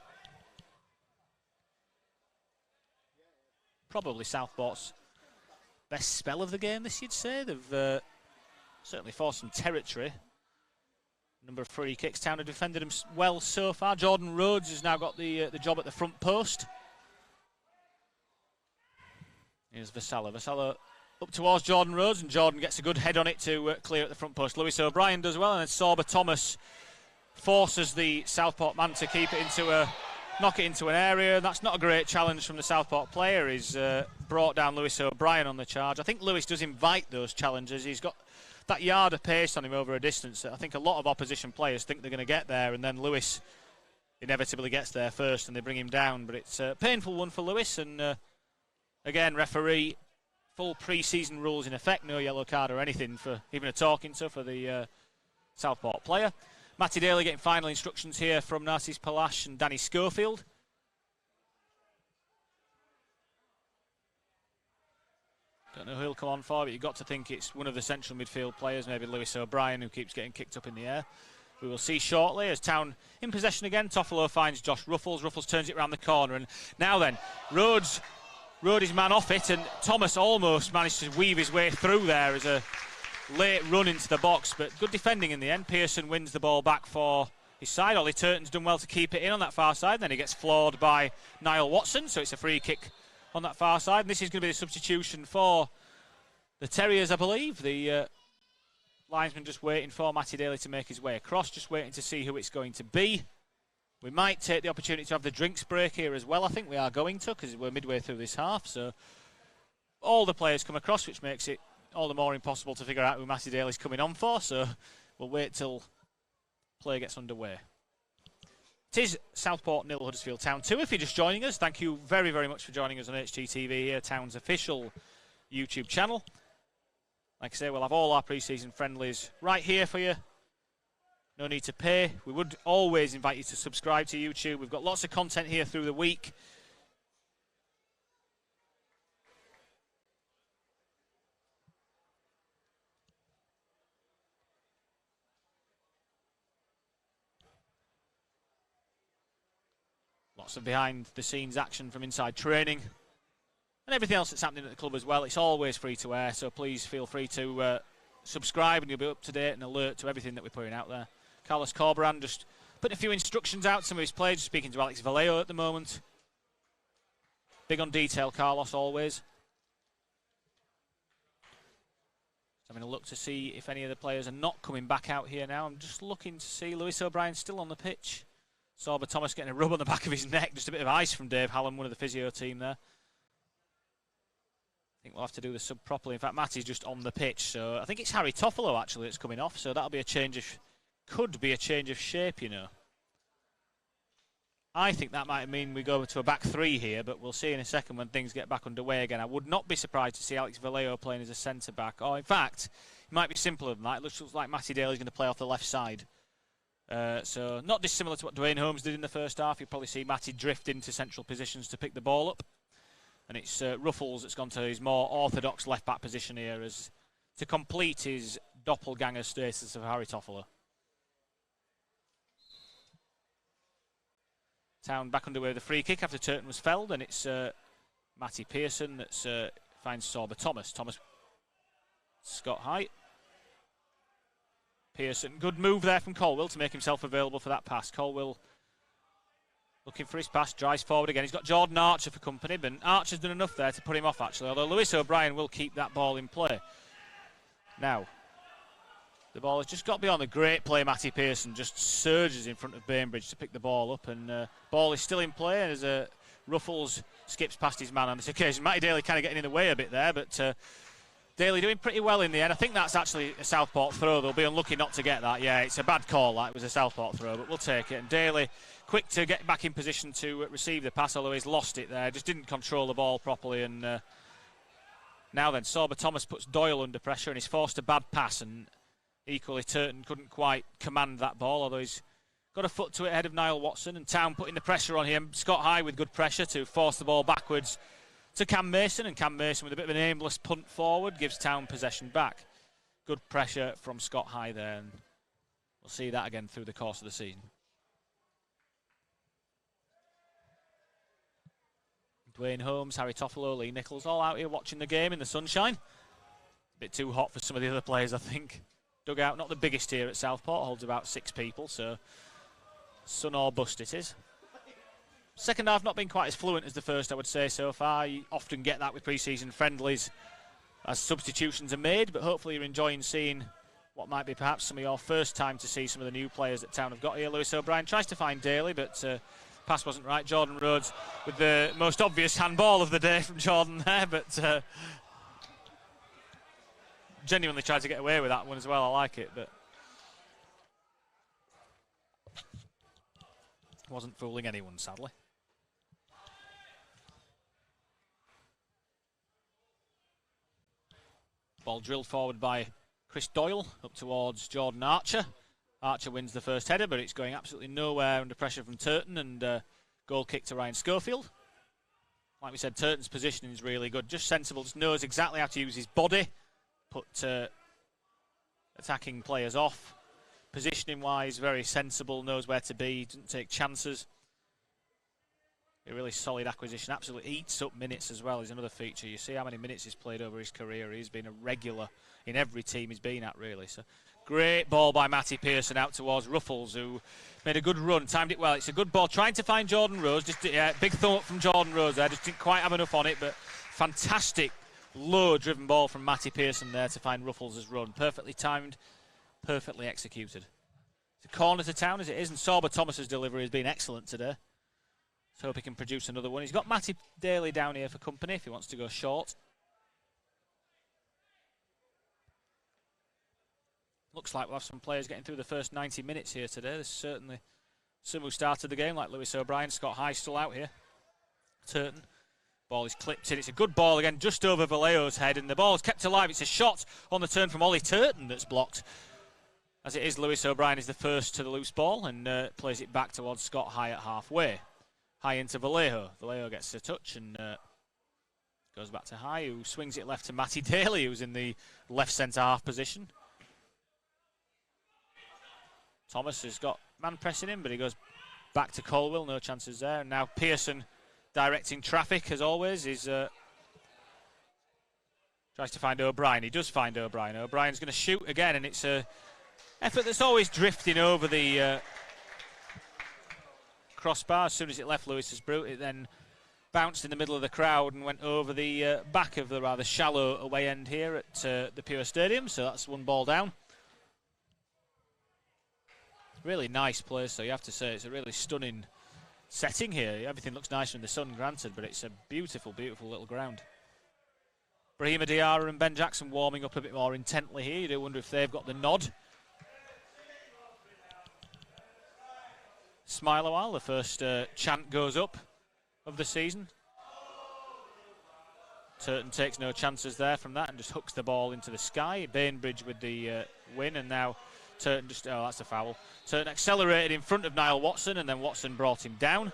Probably Southport's best spell of the game, this you'd say. They've certainly forced some territory. Number of free kicks. Town have defended him well so far. Jordan Rhodes has now got the job at the front post. Here's Vassallo. Vassallo up towards Jordan Rhodes, and Jordan gets a good head on it to clear at the front post. Lewis O'Brien does well, and then Sorba Thomas forces the Southport man to keep it knock it into an area. That's not a great challenge from the Southport player. He's brought down Lewis O'Brien on the charge. I think Lewis does invite those challenges. He's got that yard of pace on him over a distance that I think a lot of opposition players think they're going to get there, and then Lewis inevitably gets there first and they bring him down. But it's a painful one for Lewis, and again, referee, full pre-season rules in effect, no yellow card or anything for even a talking to for the Southport player. Matty Daly getting final instructions here from Narcisse Palash and Danny Schofield. Don't know who he'll come on for, but you've got to think it's one of the central midfield players, maybe Lewis O'Brien, who keeps getting kicked up in the air. We will see shortly as Town in possession again. Toffolo finds Josh Ruffles. Ruffles turns it around the corner, and now then, Rhodes rode his man off it, and Thomas almost managed to weave his way through there as a late run into the box, but good defending in the end. Pearson wins the ball back for his side. Ollie Turton's done well to keep it in on that far side, then he gets floored by Niall Watson, so it's a free kick on that far side, and this is going to be the substitution for the Terriers, I believe. The linesman just waiting for Matty Daly to make his way across, just waiting to see who it's going to be. We might take the opportunity to have the drinks break here as well. I think we are going to, because we're midway through this half, so all the players come across, which makes it all the more impossible to figure out who Matty Daly's coming on for, so we'll wait till play gets underway. It is Southport 0, Huddersfield Town 2. If you're just joining us, thank you very, very much for joining us on HGTV here, Town's official YouTube channel. Like I say, we'll have all our pre-season friendlies right here for you. No need to pay. We would always invite you to subscribe to YouTube. We've got lots of content here through the week. Lots of behind-the-scenes action from inside training. And everything else that's happening at the club as well. It's always free to air, so please feel free to subscribe and you'll be up to date and alert to everything that we're putting out there. Carlos Corberan just putting a few instructions out to some of his players, speaking to Alex Valeo at the moment. Big on detail, Carlos, always. So having a look to see if any of the players are not coming back out here now. I'm just looking to see Lewis O'Brien still on the pitch. Sorba Thomas getting a rub on the back of his neck. Just a bit of ice from Dave Hallam, one of the physio team there. I think we'll have to do the sub properly. In fact, Matty's just on the pitch. So I think it's Harry Toffolo, actually, that's coming off. So that'll be a change of... could be a change of shape, you know. I think that might mean we go to a back three here, but we'll see in a second when things get back underway again. I would not be surprised to see Alex Valeo playing as a centre-back. Or, in fact, it might be simpler than that. It looks like Matty Daly's going to play off the left side. So not dissimilar to what Dwayne Holmes did in the first half. You'll probably see Matty drift into central positions to pick the ball up. And it's Ruffles that's gone to his more orthodox left-back position here as to complete his doppelganger status of Harry Toffolo. Town back underway with a free kick after Turton was felled, and it's Matty Pearson that finds Sorba Thomas. Thomas, Scott Height. Pearson, good move there from Colwill to make himself available for that pass. Colwill looking for his pass, drives forward again. He's got Jordan Archer for company, but Archer's done enough there to put him off, actually, although Lewis O'Brien will keep that ball in play. Now, the ball has just got beyond a great play. Matty Pearson just surges in front of Bainbridge to pick the ball up, and ball is still in play as Ruffles skips past his man on this occasion. Matty Daly kind of getting in the way a bit there, but Daly doing pretty well in the end. I think that's actually a Southport throw. They'll be unlucky not to get that. Yeah, it's a bad call. That was a Southport throw, but we'll take it. And Daly, quick to get back in position to receive the pass, although he's lost it there. Just didn't control the ball properly. And now then, Sorba Thomas puts Doyle under pressure, and he's forced a bad pass. And equally, Turton couldn't quite command that ball, although he's got a foot to it ahead of Niall Watson. And Town putting the pressure on him. Scott High with good pressure to force the ball backwards to Cam Mason, and Cam Mason with a bit of an aimless punt forward gives Town possession back. Good pressure from Scott High there, and we'll see that again through the course of the season. Dwayne Holmes, Harry Toffolo, Lee Nichols all out here watching the game in the sunshine. A bit too hot for some of the other players, I think. Dugout, not the biggest here at Southport, holds about 6 people, so sun or bust it is. Second half not been quite as fluent as the first, I would say, so far. You often get that with pre-season friendlies as substitutions are made, but hopefully you're enjoying seeing what might be perhaps some of your first time to see some of the new players that Town have got here. Lewis O'Brien tries to find Daly, but pass wasn't right. Jordan Rhodes with the most obvious handball of the day from Jordan there, but genuinely tried to get away with that one as well. I like it, but wasn't fooling anyone, sadly. Ball drilled forward by Chris Doyle up towards Jordan Archer. Archer wins the first header, but it's going absolutely nowhere under pressure from Turton, and goal kick to Ryan Schofield. Like we said, Turton's positioning is really good. Just sensible, just knows exactly how to use his body, put attacking players off. Positioning-wise, very sensible, knows where to be, doesn't take chances. A really solid acquisition, absolutely eats up minutes as well is another feature. You see how many minutes he's played over his career. He's been a regular in every team he's been at, really. So great ball by Matty Pearson out towards Ruffles, who made a good run, timed it well. It's a good ball, trying to find Jordan Rhodes. Just big thumb up from Jordan Rhodes there, just didn't quite have enough on it, but fantastic low-driven ball from Matty Pearson there to find Ruffles' run. Perfectly timed, perfectly executed. It's a corner to Town as it is, and Sorba Thomas's delivery has been excellent today. So hope he can produce another one. He's got Matty Daly down here for company if he wants to go short. Looks like we'll have some players getting through the first 90 minutes here today. There's certainly some who started the game, like Lewis O'Brien. Scott High still out here. Turton. Ball is clipped in. It's a good ball again, just over Valeo's head, and the ball is kept alive. It's a shot on the turn from Ollie Turton that's blocked. As it is, Lewis O'Brien is the first to the loose ball and plays it back towards Scott High at halfway. High into Valeo. Valeo gets a touch and goes back to High, who swings it left to Matty Daly, who's in the left centre-half position. Thomas has got man pressing him, but he goes back to Colwell. No chances there. And now Pearson directing traffic, as always, is tries to find O'Brien. He does find O'Brien. O'Brien's going to shoot again, and it's a effort that's always drifting over the crossbar. As soon as it left Lewis's boot, it then bounced in the middle of the crowd and went over the back of the rather shallow away end here at the Pure Stadium. So that's one ball down. Really nice place, so you have to say it's a really stunning setting here. Everything looks nicer in the sun, granted, but it's a beautiful, beautiful little ground. Brahima Diarra and Ben Jackson warming up a bit more intently here. You do wonder if they've got the nod. Smile a while, the first chant goes up of the season. Turton takes no chances there from that and just hooks the ball into the sky. Bainbridge with the win, and now Turton just, oh, that's a foul. Turton accelerated in front of Niall Watson, and then Watson brought him down.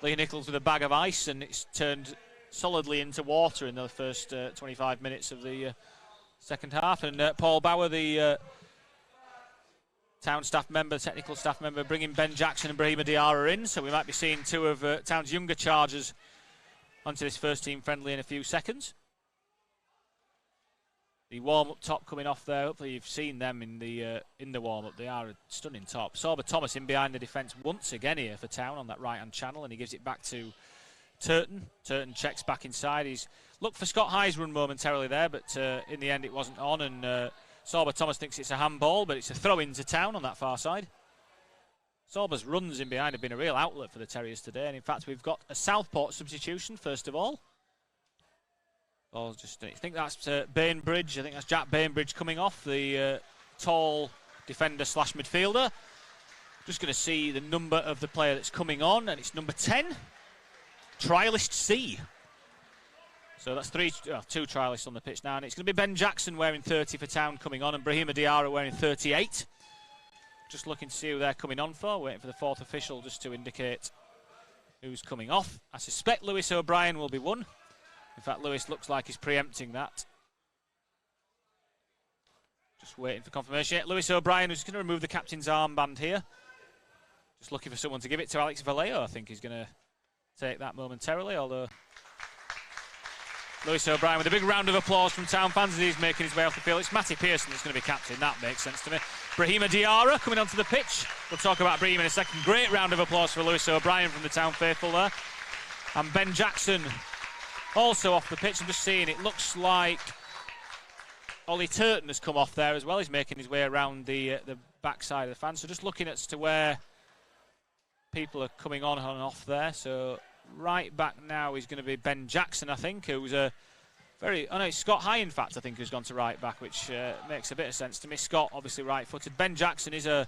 Lee Nichols with a bag of ice, and it's turned solidly into water in the first 25 minutes of the second half. And Paul Bauer, the town staff member, technical staff member, bringing Ben Jackson and Brahima Diarra in, so we might be seeing two of Town's younger chargers onto this first team friendly in a few seconds. The warm-up top coming off there. Hopefully you've seen them in the warm-up. They are a stunning top. Sorba Thomas in behind the defence once again here for Town on that right-hand channel, and he gives it back to Turton. Turton checks back inside. He's looked for Scott High's run momentarily there, but in the end it wasn't on, and Sorba Thomas thinks it's a handball, but it's a throw into Town on that far side. Sorba's runs in behind have been a real outlet for the Terriers today, and in fact we've got a Southport substitution first of all. I think that's Bainbridge. I think that's Jack Bainbridge coming off, the tall defender slash midfielder. Just going to see the number of the player that's coming on, and it's number 10, Trialist C. So that's two trialists on the pitch now, and it's going to be Ben Jackson wearing 30 for Town coming on, and Brahima Diarra wearing 38. Just looking to see who they're coming on for, waiting for the fourth official just to indicate who's coming off. I suspect Lewis O'Brien will be one. In fact, Lewis looks like he's preempting that. Just waiting for confirmation. Lewis O'Brien is going to remove the captain's armband here. Just looking for someone to give it to. Alex Valeo, I think, is going to take that momentarily, although Lewis O'Brien with a big round of applause from Town fans as he's making his way off the field. It's Matty Pearson that's going to be captain. That makes sense to me. Brahima Diarra coming onto the pitch. We'll talk about Brahima in a second. Great round of applause for Lewis O'Brien from the Town faithful there. And Ben Jackson also off the pitch. I'm just seeing it looks like Ollie Turton has come off there as well. He's making his way around the backside of the fans. So just looking as to where people are coming on and off there. So right back now is going to be Ben Jackson, I think, who's a very... Oh no, it's Scott High, in fact, I think, who's gone to right back, which makes a bit of sense to me. Scott, obviously right-footed. Ben Jackson is a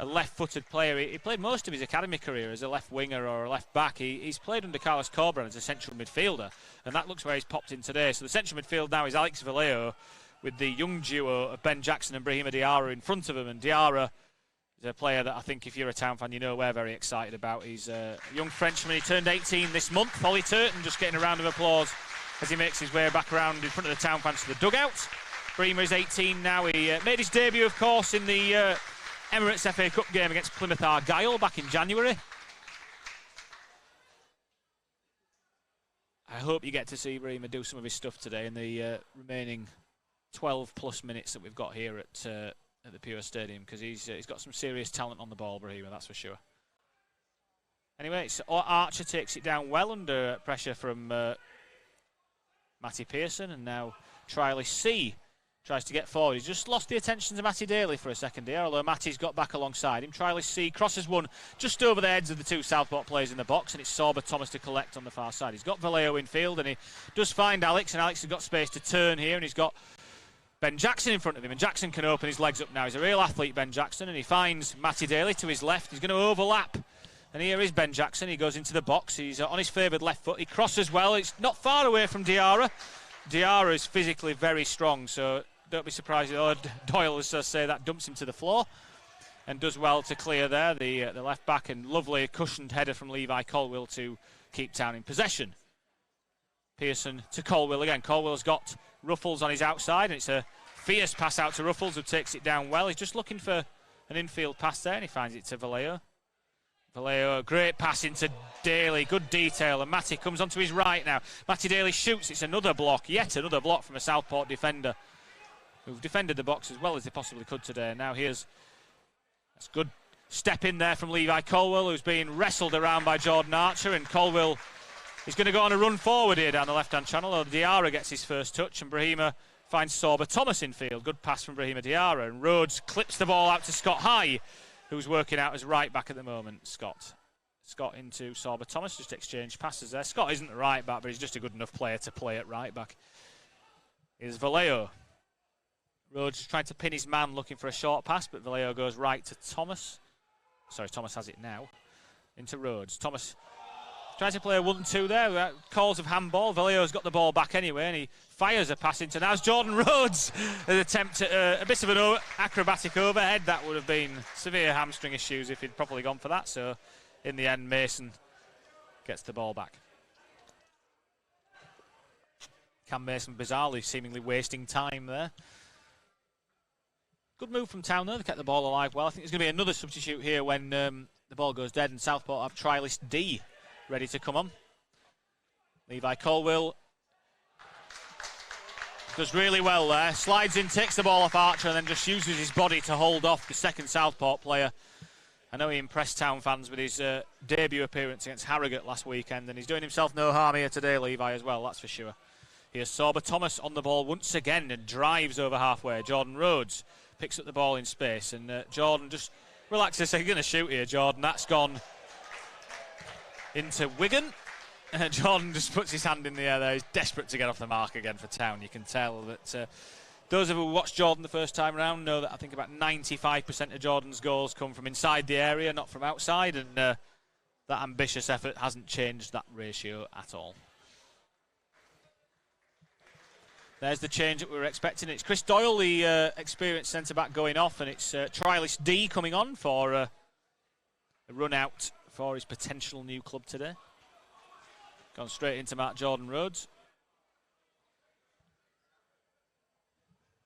left-footed player. He played most of his academy career as a left winger or a left back. He's played under Carlos Corberán as a central midfielder, and that looks where he's popped in today. So the central midfield now is Alex Valeo with the young duo of Ben Jackson and Brahima Diarra in front of him, and Diarra is a player that I think if you're a Town fan, you know we're very excited about. He's a young Frenchman. He turned 18 this month. Ollie Turton just getting a round of applause as he makes his way back around in front of the Town fans to the dugout. Brahima is 18 now. He made his debut, of course, in the Emirates FA Cup game against Plymouth Argyle back in January. I hope you get to see Brahima do some of his stuff today in the remaining 12 plus minutes that we've got here at the Pure Stadium, because he's got some serious talent on the ball, Brahima, that's for sure. Anyway, Archer takes it down well under pressure from Matty Pearson, and now Trialist C tries to get forward. He's just lost the attention to Matty Daly for a second here, although Matty's got back alongside him. Trialist C crosses one just over the heads of the two Southport players in the box, and it's Sorba Thomas to collect on the far side. He's got Valeo in field, and he does find Alex, and Alex has got space to turn here, and he's got Ben Jackson in front of him, and Jackson can open his legs up now. He's a real athlete, Ben Jackson, and he finds Matty Daly to his left. He's going to overlap, and here is Ben Jackson. He goes into the box. He's on his favoured left foot. He crosses well. It's not far away from Diarra. Diarra is physically very strong, so don't be surprised if Doyle, as I say, that dumps him to the floor, and does well to clear there, the left back, and lovely cushioned header from Levi Colwill to keep Town in possession. Pearson to Colwill again. Colwill's got Ruffles on his outside, and it's a fierce pass out to Ruffles, who takes it down well. He's just looking for an infield pass there, and he finds it to Valeo. Valeo, great pass into Daly, good detail, and Matty comes onto his right now. Matty Daly shoots, it's another block, yet another block from a Southport defender, who've defended the box as well as they possibly could today. Now that's good step in there from Levi Colwill, who's being wrestled around by Jordan Archer, and Colwill is going to go on a run forward here down the left-hand channel. Diarra gets his first touch, and Brahima finds Sorba Thomas in field. Good pass from Brahima Diarra, and Rhodes clips the ball out to Scott High, who's working out as right back at the moment. Scott into Sorba Thomas, just exchange passes there. Scott isn't the right back, but he's just a good enough player to play at right back. Here's Valeo. Rhodes is trying to pin his man, looking for a short pass, but Valeo goes right to Thomas. Sorry, Thomas has it now. Into Rhodes. Thomas tries to play a 1-2 there. Calls of handball. Valeo's got the ball back anyway, and he fires a pass into now's Jordan Rhodes. An attempt at a bit of an acrobatic overhead. That would have been severe hamstring issues if he'd properly gone for that. So in the end, Mason gets the ball back. Cam Mason bizarrely seemingly wasting time there. Good move from Town though. They kept the ball alive well. I think there's going to be another substitute here when the ball goes dead, and Southport have trialist D ready to come on. Levi Colwill does really well there. Slides in, takes the ball off Archer, and then just uses his body to hold off the second Southport player. I know he impressed Town fans with his debut appearance against Harrogate last weekend, and he's doing himself no harm here today, Levi, as well, that's for sure. Here's Sorba Thomas on the ball once again and drives over halfway. Jordan Rhodes picks up the ball in space, and Jordan just relaxes. He's going to shoot here, Jordan. That's gone into Wigan. Jordan just puts his hand in the air there. He's desperate to get off the mark again for Town. You can tell that those of you who watched Jordan the first time around know that I think about 95% of Jordan's goals come from inside the area, not from outside, and that ambitious effort hasn't changed that ratio at all. There's the change that we were expecting. It's Chris Doyle, the experienced centre-back, going off, and it's trialist D coming on for a run-out for his potential new club today. Gone straight into Mark Jordan Rhodes.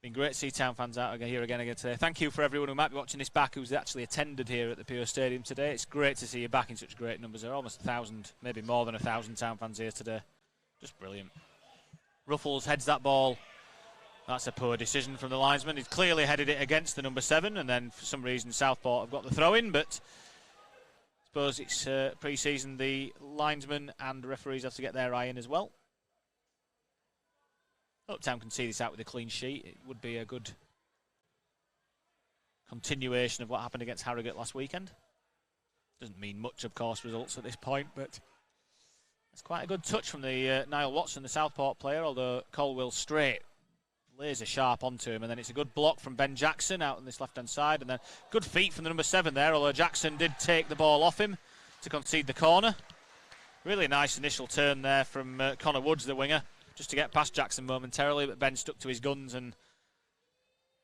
Been great to see Town fans out here again today. Thank you for everyone who might be watching this back who's actually attended here at the Pure Stadium today. It's great to see you back in such great numbers. There are almost 1,000, maybe more than 1,000 Town fans here today. Just brilliant. Ruffles heads that ball. That's a poor decision from the linesman. He's clearly headed it against the number 7, and then for some reason Southport have got the throw in, but I suppose it's pre-season. The linesman and referees have to get their eye in as well. Hope Town can see this out with a clean sheet. It would be a good continuation of what happened against Harrogate last weekend. Doesn't mean much, of course, results at this point, but it's quite a good touch from the Niall Watson, the Southport player, although Colwill straight laser sharp onto him, and then it's a good block from Ben Jackson out on this left-hand side, and then good feet from the number 7 there, although Jackson did take the ball off him to concede the corner. Really nice initial turn there from Connor Woods, the winger, just to get past Jackson momentarily, but Ben stuck to his guns and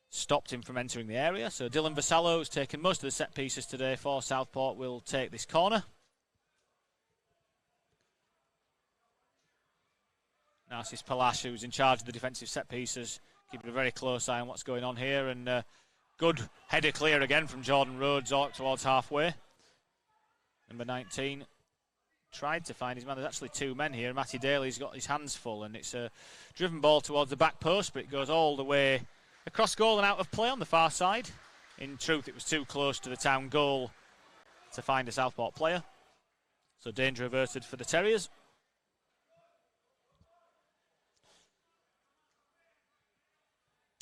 stopped him from entering the area. So Dylan Vassallo, who's taken most of the set pieces today for Southport, will take this corner. Narcis Palash, who's in charge of the defensive set pieces, keeping a very close eye on what's going on here, and good header clear again from Jordan Rhodes towards halfway. Number 19 tried to find his man. There's actually 2 men here. Matty Daly's got his hands full, and it's a driven ball towards the back post, but it goes all the way across goal and out of play on the far side. In truth, it was too close to the Town goal to find a Southport player. So danger averted for the Terriers.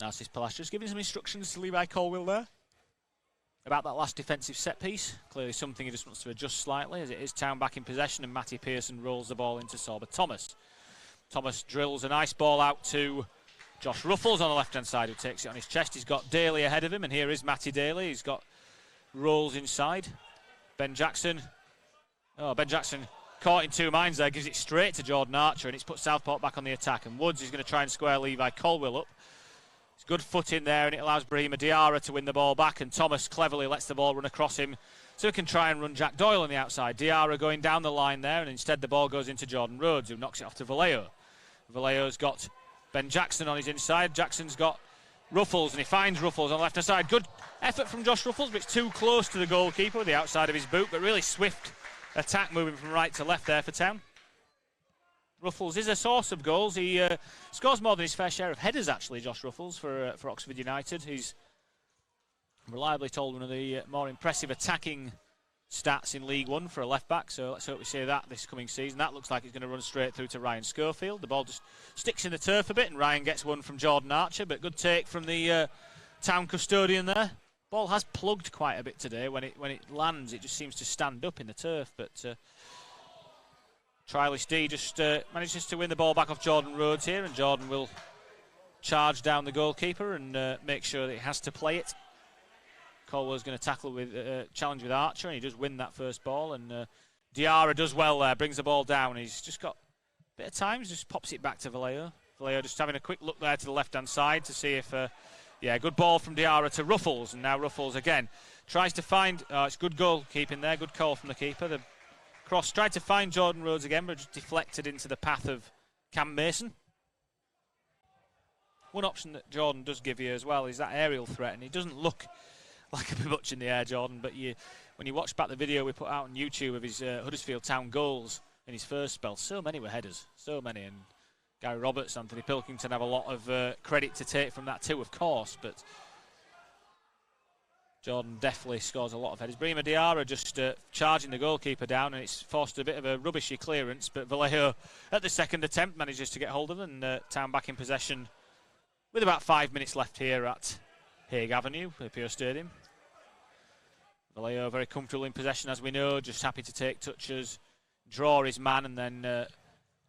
Narcis Palash just giving some instructions to Levi Colwill there about that last defensive set piece. Clearly something he just wants to adjust slightly, as it is Town back in possession, and Matty Pearson rolls the ball into Sorba Thomas. Thomas drills a nice ball out to Josh Ruffles on the left-hand side, who takes it on his chest. He's got Daly ahead of him, and here is Matty Daly. He's got Rolls inside. Ben Jackson. Oh, Ben Jackson caught in two minds there, gives it straight to Jordan Archer, and it's put Southport back on the attack. And Woods is going to try and square Levi Colwell up. It's good foot in there, and it allows Brahima Diarra to win the ball back, and Thomas cleverly lets the ball run across him so he can try and run Jack Doyle on the outside. Diarra going down the line there, and instead the ball goes into Jordan Rhodes, who knocks it off to Valeo. Valeo's got Ben Jackson on his inside. Jackson's got Ruffles, and he finds Ruffles on the left-hand side. Good effort from Josh Ruffles, but it's too close to the goalkeeper with the outside of his boot, but really swift attack moving from right to left there for Town. Ruffles is a source of goals. He scores more than his fair share of headers, actually, Josh Ruffles, for Oxford United. He's reliably told one of the more impressive attacking stats in League One for a left-back, so let's hope we see that this coming season. That looks like it's going to run straight through to Ryan Schofield. The ball just sticks in the turf a bit, and Ryan gets one from Jordan Archer, but good take from the Town custodian there. Ball has plugged quite a bit today. When it lands, it just seems to stand up in the turf, but Triley Stee just manages to win the ball back off Jordan Rhodes here, and Jordan will charge down the goalkeeper and make sure that he has to play it. Colwell's going to tackle with challenge with Archer, and he does win that first ball, and Diarra does well there, brings the ball down. He's just got a bit of time, just pops it back to Valeo. Valeo just having a quick look there to the left-hand side to see if, good ball from Diarra to Ruffles, and now Ruffles again tries to find, it's good goalkeeping there, good call from the keeper. The cross tried to find Jordan Rhodes again, but just deflected into the path of Cam Mason. One option that Jordan does give you as well is that aerial threat, and he doesn't look like a bit much in the air, Jordan, but when you watch back the video we put out on YouTube of his Huddersfield Town goals in his first spell, so many were headers, so many, and Gary Roberts, Anthony Pilkington have a lot of credit to take from that too, of course, but Jordan definitely scores a lot of headers. Brahima Diarra just charging the goalkeeper down, and it's forced a bit of a rubbishy clearance, but Vallejo at the second attempt manages to get hold of it, and Town back in possession with about 5 minutes left here at Hague Avenue, Pure Stadium. Vallejo very comfortable in possession, as we know, just happy to take touches, draw his man, and then on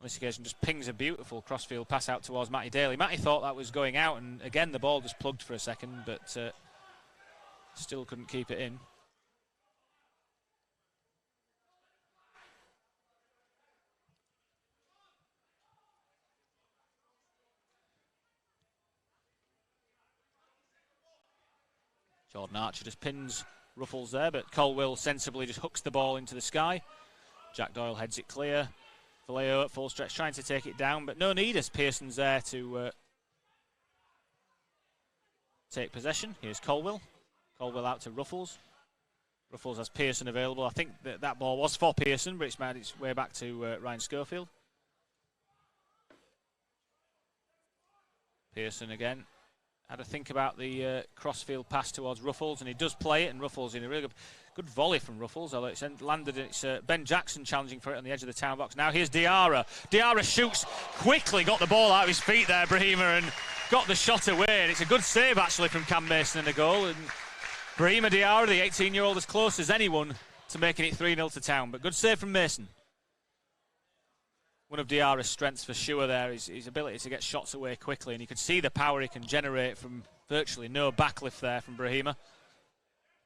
this occasion just pings a beautiful crossfield pass out towards Matty Daly. Matty thought that was going out, and again the ball just plugged for a second, but still couldn't keep it in. Jordan Archer just pins Ruffles there, but Colwell sensibly just hooks the ball into the sky. Jack Doyle heads it clear. Valeo at full stretch trying to take it down, but no need as Pearson's there to take possession. Here's Colwell. Colwell out to Ruffles. Ruffles has Pearson available. I think that ball was for Pearson, but it's made its way back to Ryan Schofield. Pearson again had a think about the crossfield pass towards Ruffles, and he does play it, and Ruffles in a really good volley from Ruffles, although it's landed, it's Ben Jackson challenging for it on the edge of the Town box. Now here's Diarra. Diarra shoots quickly, got the ball out of his feet there, Brahima, and got the shot away, and it's a good save actually from Cam Mason in the goal, and Brahima Diarra, the 18-year-old, as close as anyone to making it 3-0 to Town, but good save from Mason. One of Diarra's strengths for sure there is his ability to get shots away quickly, and you can see the power he can generate from virtually no backlift there from Brahima.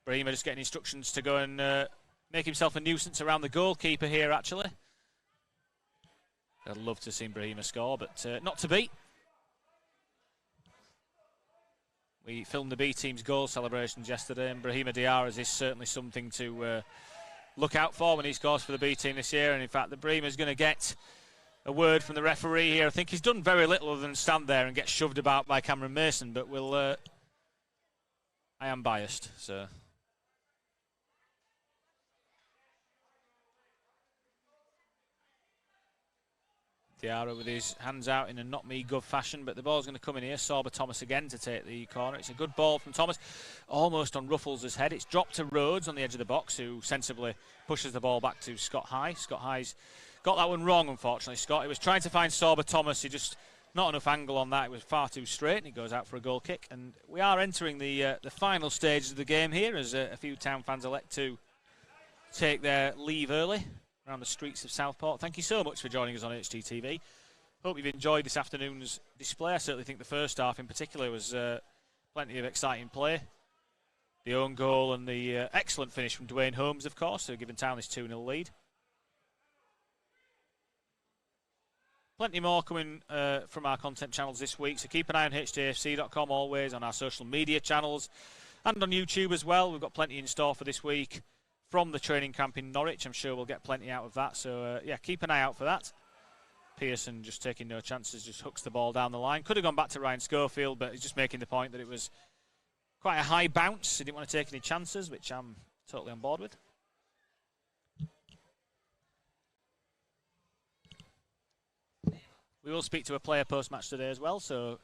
Brahima just getting instructions to go and make himself a nuisance around the goalkeeper here, actually. I'd love to see Brahima score, but not to be. We filmed the B team's goal celebrations yesterday, and Brahima Diarra's is certainly something to look out for when he scores for the B team this year. And in fact, the Brahima's going to get a word from the referee here. I think he's done very little other than stand there and get shoved about by Cameron Mason, but we'll I am biased, so Diarra with his hands out in a not me gov fashion, but the ball's going to come in here. Sorba Thomas again to take the corner. It's a good ball from Thomas, almost on Ruffles' head. It's dropped to Rhodes on the edge of the box, who sensibly pushes the ball back to Scott High. Scott High's got that one wrong, unfortunately. Scott, he was trying to find Sorba Thomas. He just not enough angle on that. It was far too straight, and he goes out for a goal kick. And we are entering the final stages of the game here, as a few Town fans elect to take their leave early around the streets of Southport. Thank you so much for joining us on HTTV. hope you've enjoyed this afternoon's display. I certainly think the first half in particular was plenty of exciting play. The own goal and the excellent finish from Dwayne Holmes, of course, who given Town this 2-0 lead. Plenty more coming from our content channels this week, so keep an eye on hdafc.com always, on our social media channels, and on YouTube as well. We've got plenty in store for this week from the training camp in Norwich. I'm sure we'll get plenty out of that, so yeah, keep an eye out for that. Pearson just taking no chances, just hooks the ball down the line. Could have gone back to Ryan Schofield, but he's just making the point that it was quite a high bounce. He didn't want to take any chances, which I'm totally on board with. We will speak to a player post-match today as well, so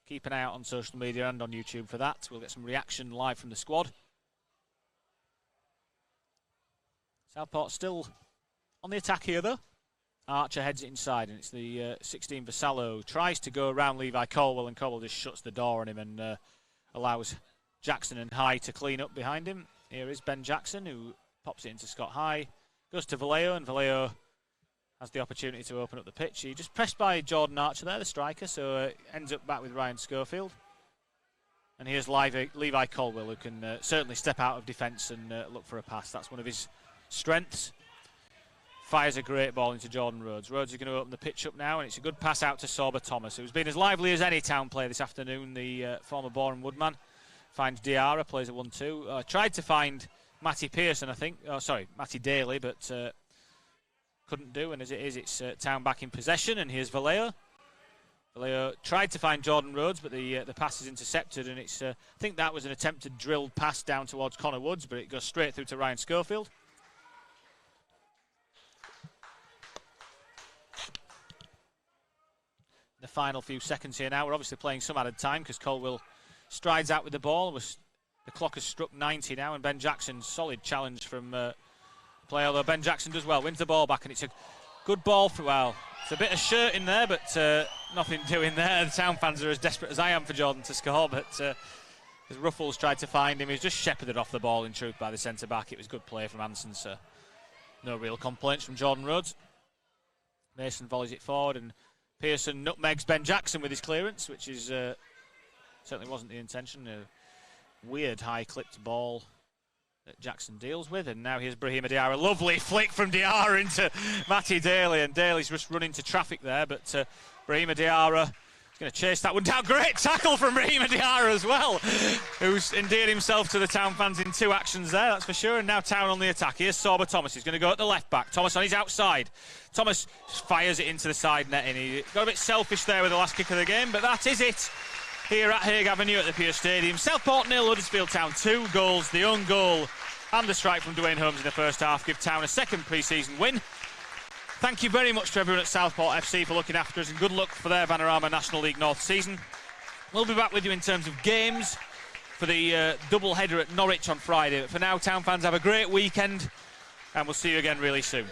keep an eye out on social media and on YouTube for that. We'll get some reaction live from the squad. Southport still on the attack here, though. Archer heads it inside, and it's the 16 Valeo. Tries to go around Levi Colwell, and Colwell just shuts the door on him and allows Jackson and High to clean up behind him. Here is Ben Jackson, who pops it into Scott High. Goes to Valeo, and Valeo has the opportunity to open up the pitch. He just pressed by Jordan Archer there, the striker, so ends up back with Ryan Schofield. And here's Levi Colwell, who can certainly step out of defence and look for a pass. That's one of his strengths. Fires a great ball into Jordan Rhodes. Rhodes is going to open the pitch up now, and it's a good pass out to Sorba Thomas, who's been as lively as any Town player this afternoon, the former Boreham Woodman. Finds Diarra, plays a 1-2. Tried to find Matty Pearson, I think. Oh, sorry, Matty Daly, but couldn't do, and as it is, it's Town back in possession, and here's Valeo. Valeo tried to find Jordan Rhodes, but the pass is intercepted, and it's I think that was an attempted drilled pass down towards Connor Woods, but it goes straight through to Ryan Schofield. The final few seconds here now. We're obviously playing some added time because Colwell strides out with the ball. The clock has struck 90 now, and Ben Jackson, solid challenge from play, although Ben Jackson does well, wins the ball back, and it's a good ball for, well, it's a bit of shirt in there, but nothing doing there. The Town fans are as desperate as I am for Jordan to score, but as Ruffles tried to find him, he was just shepherded off the ball in truth by the centre-back. It was good play from Hansen, so no real complaints from Jordan Rhodes. Mason volleys it forward, and Pearson nutmegs Ben Jackson with his clearance, which is certainly wasn't the intention. A weird high-clipped ball that Jackson deals with, and now here's Brahima Diarra. Lovely flick from Diarra into Matty Daly, and Daly's just run into traffic there, but Brahima Diarra is going to chase that one down. Great tackle from Brahima Diarra as well, who's endeared himself to the Town fans in two actions there, that's for sure. And now Town on the attack. Here's Sorba Thomas. He's going to go at the left back. Thomas on his outside. Thomas fires it into the side net, and he got a bit selfish there with the last kick of the game, but that is it here at Hague Avenue at the Pearce Stadium. Southport 0, Huddersfield Town 2 goals. The own goal and the strike from Dwayne Holmes in the first half give Town a second pre-season win. Thank you very much to everyone at Southport FC for looking after us, and good luck for their Vanarama National League North season. We'll be back with you in terms of games for the double header at Norwich on Friday. But for now, Town fans, have a great weekend, and we'll see you again really soon.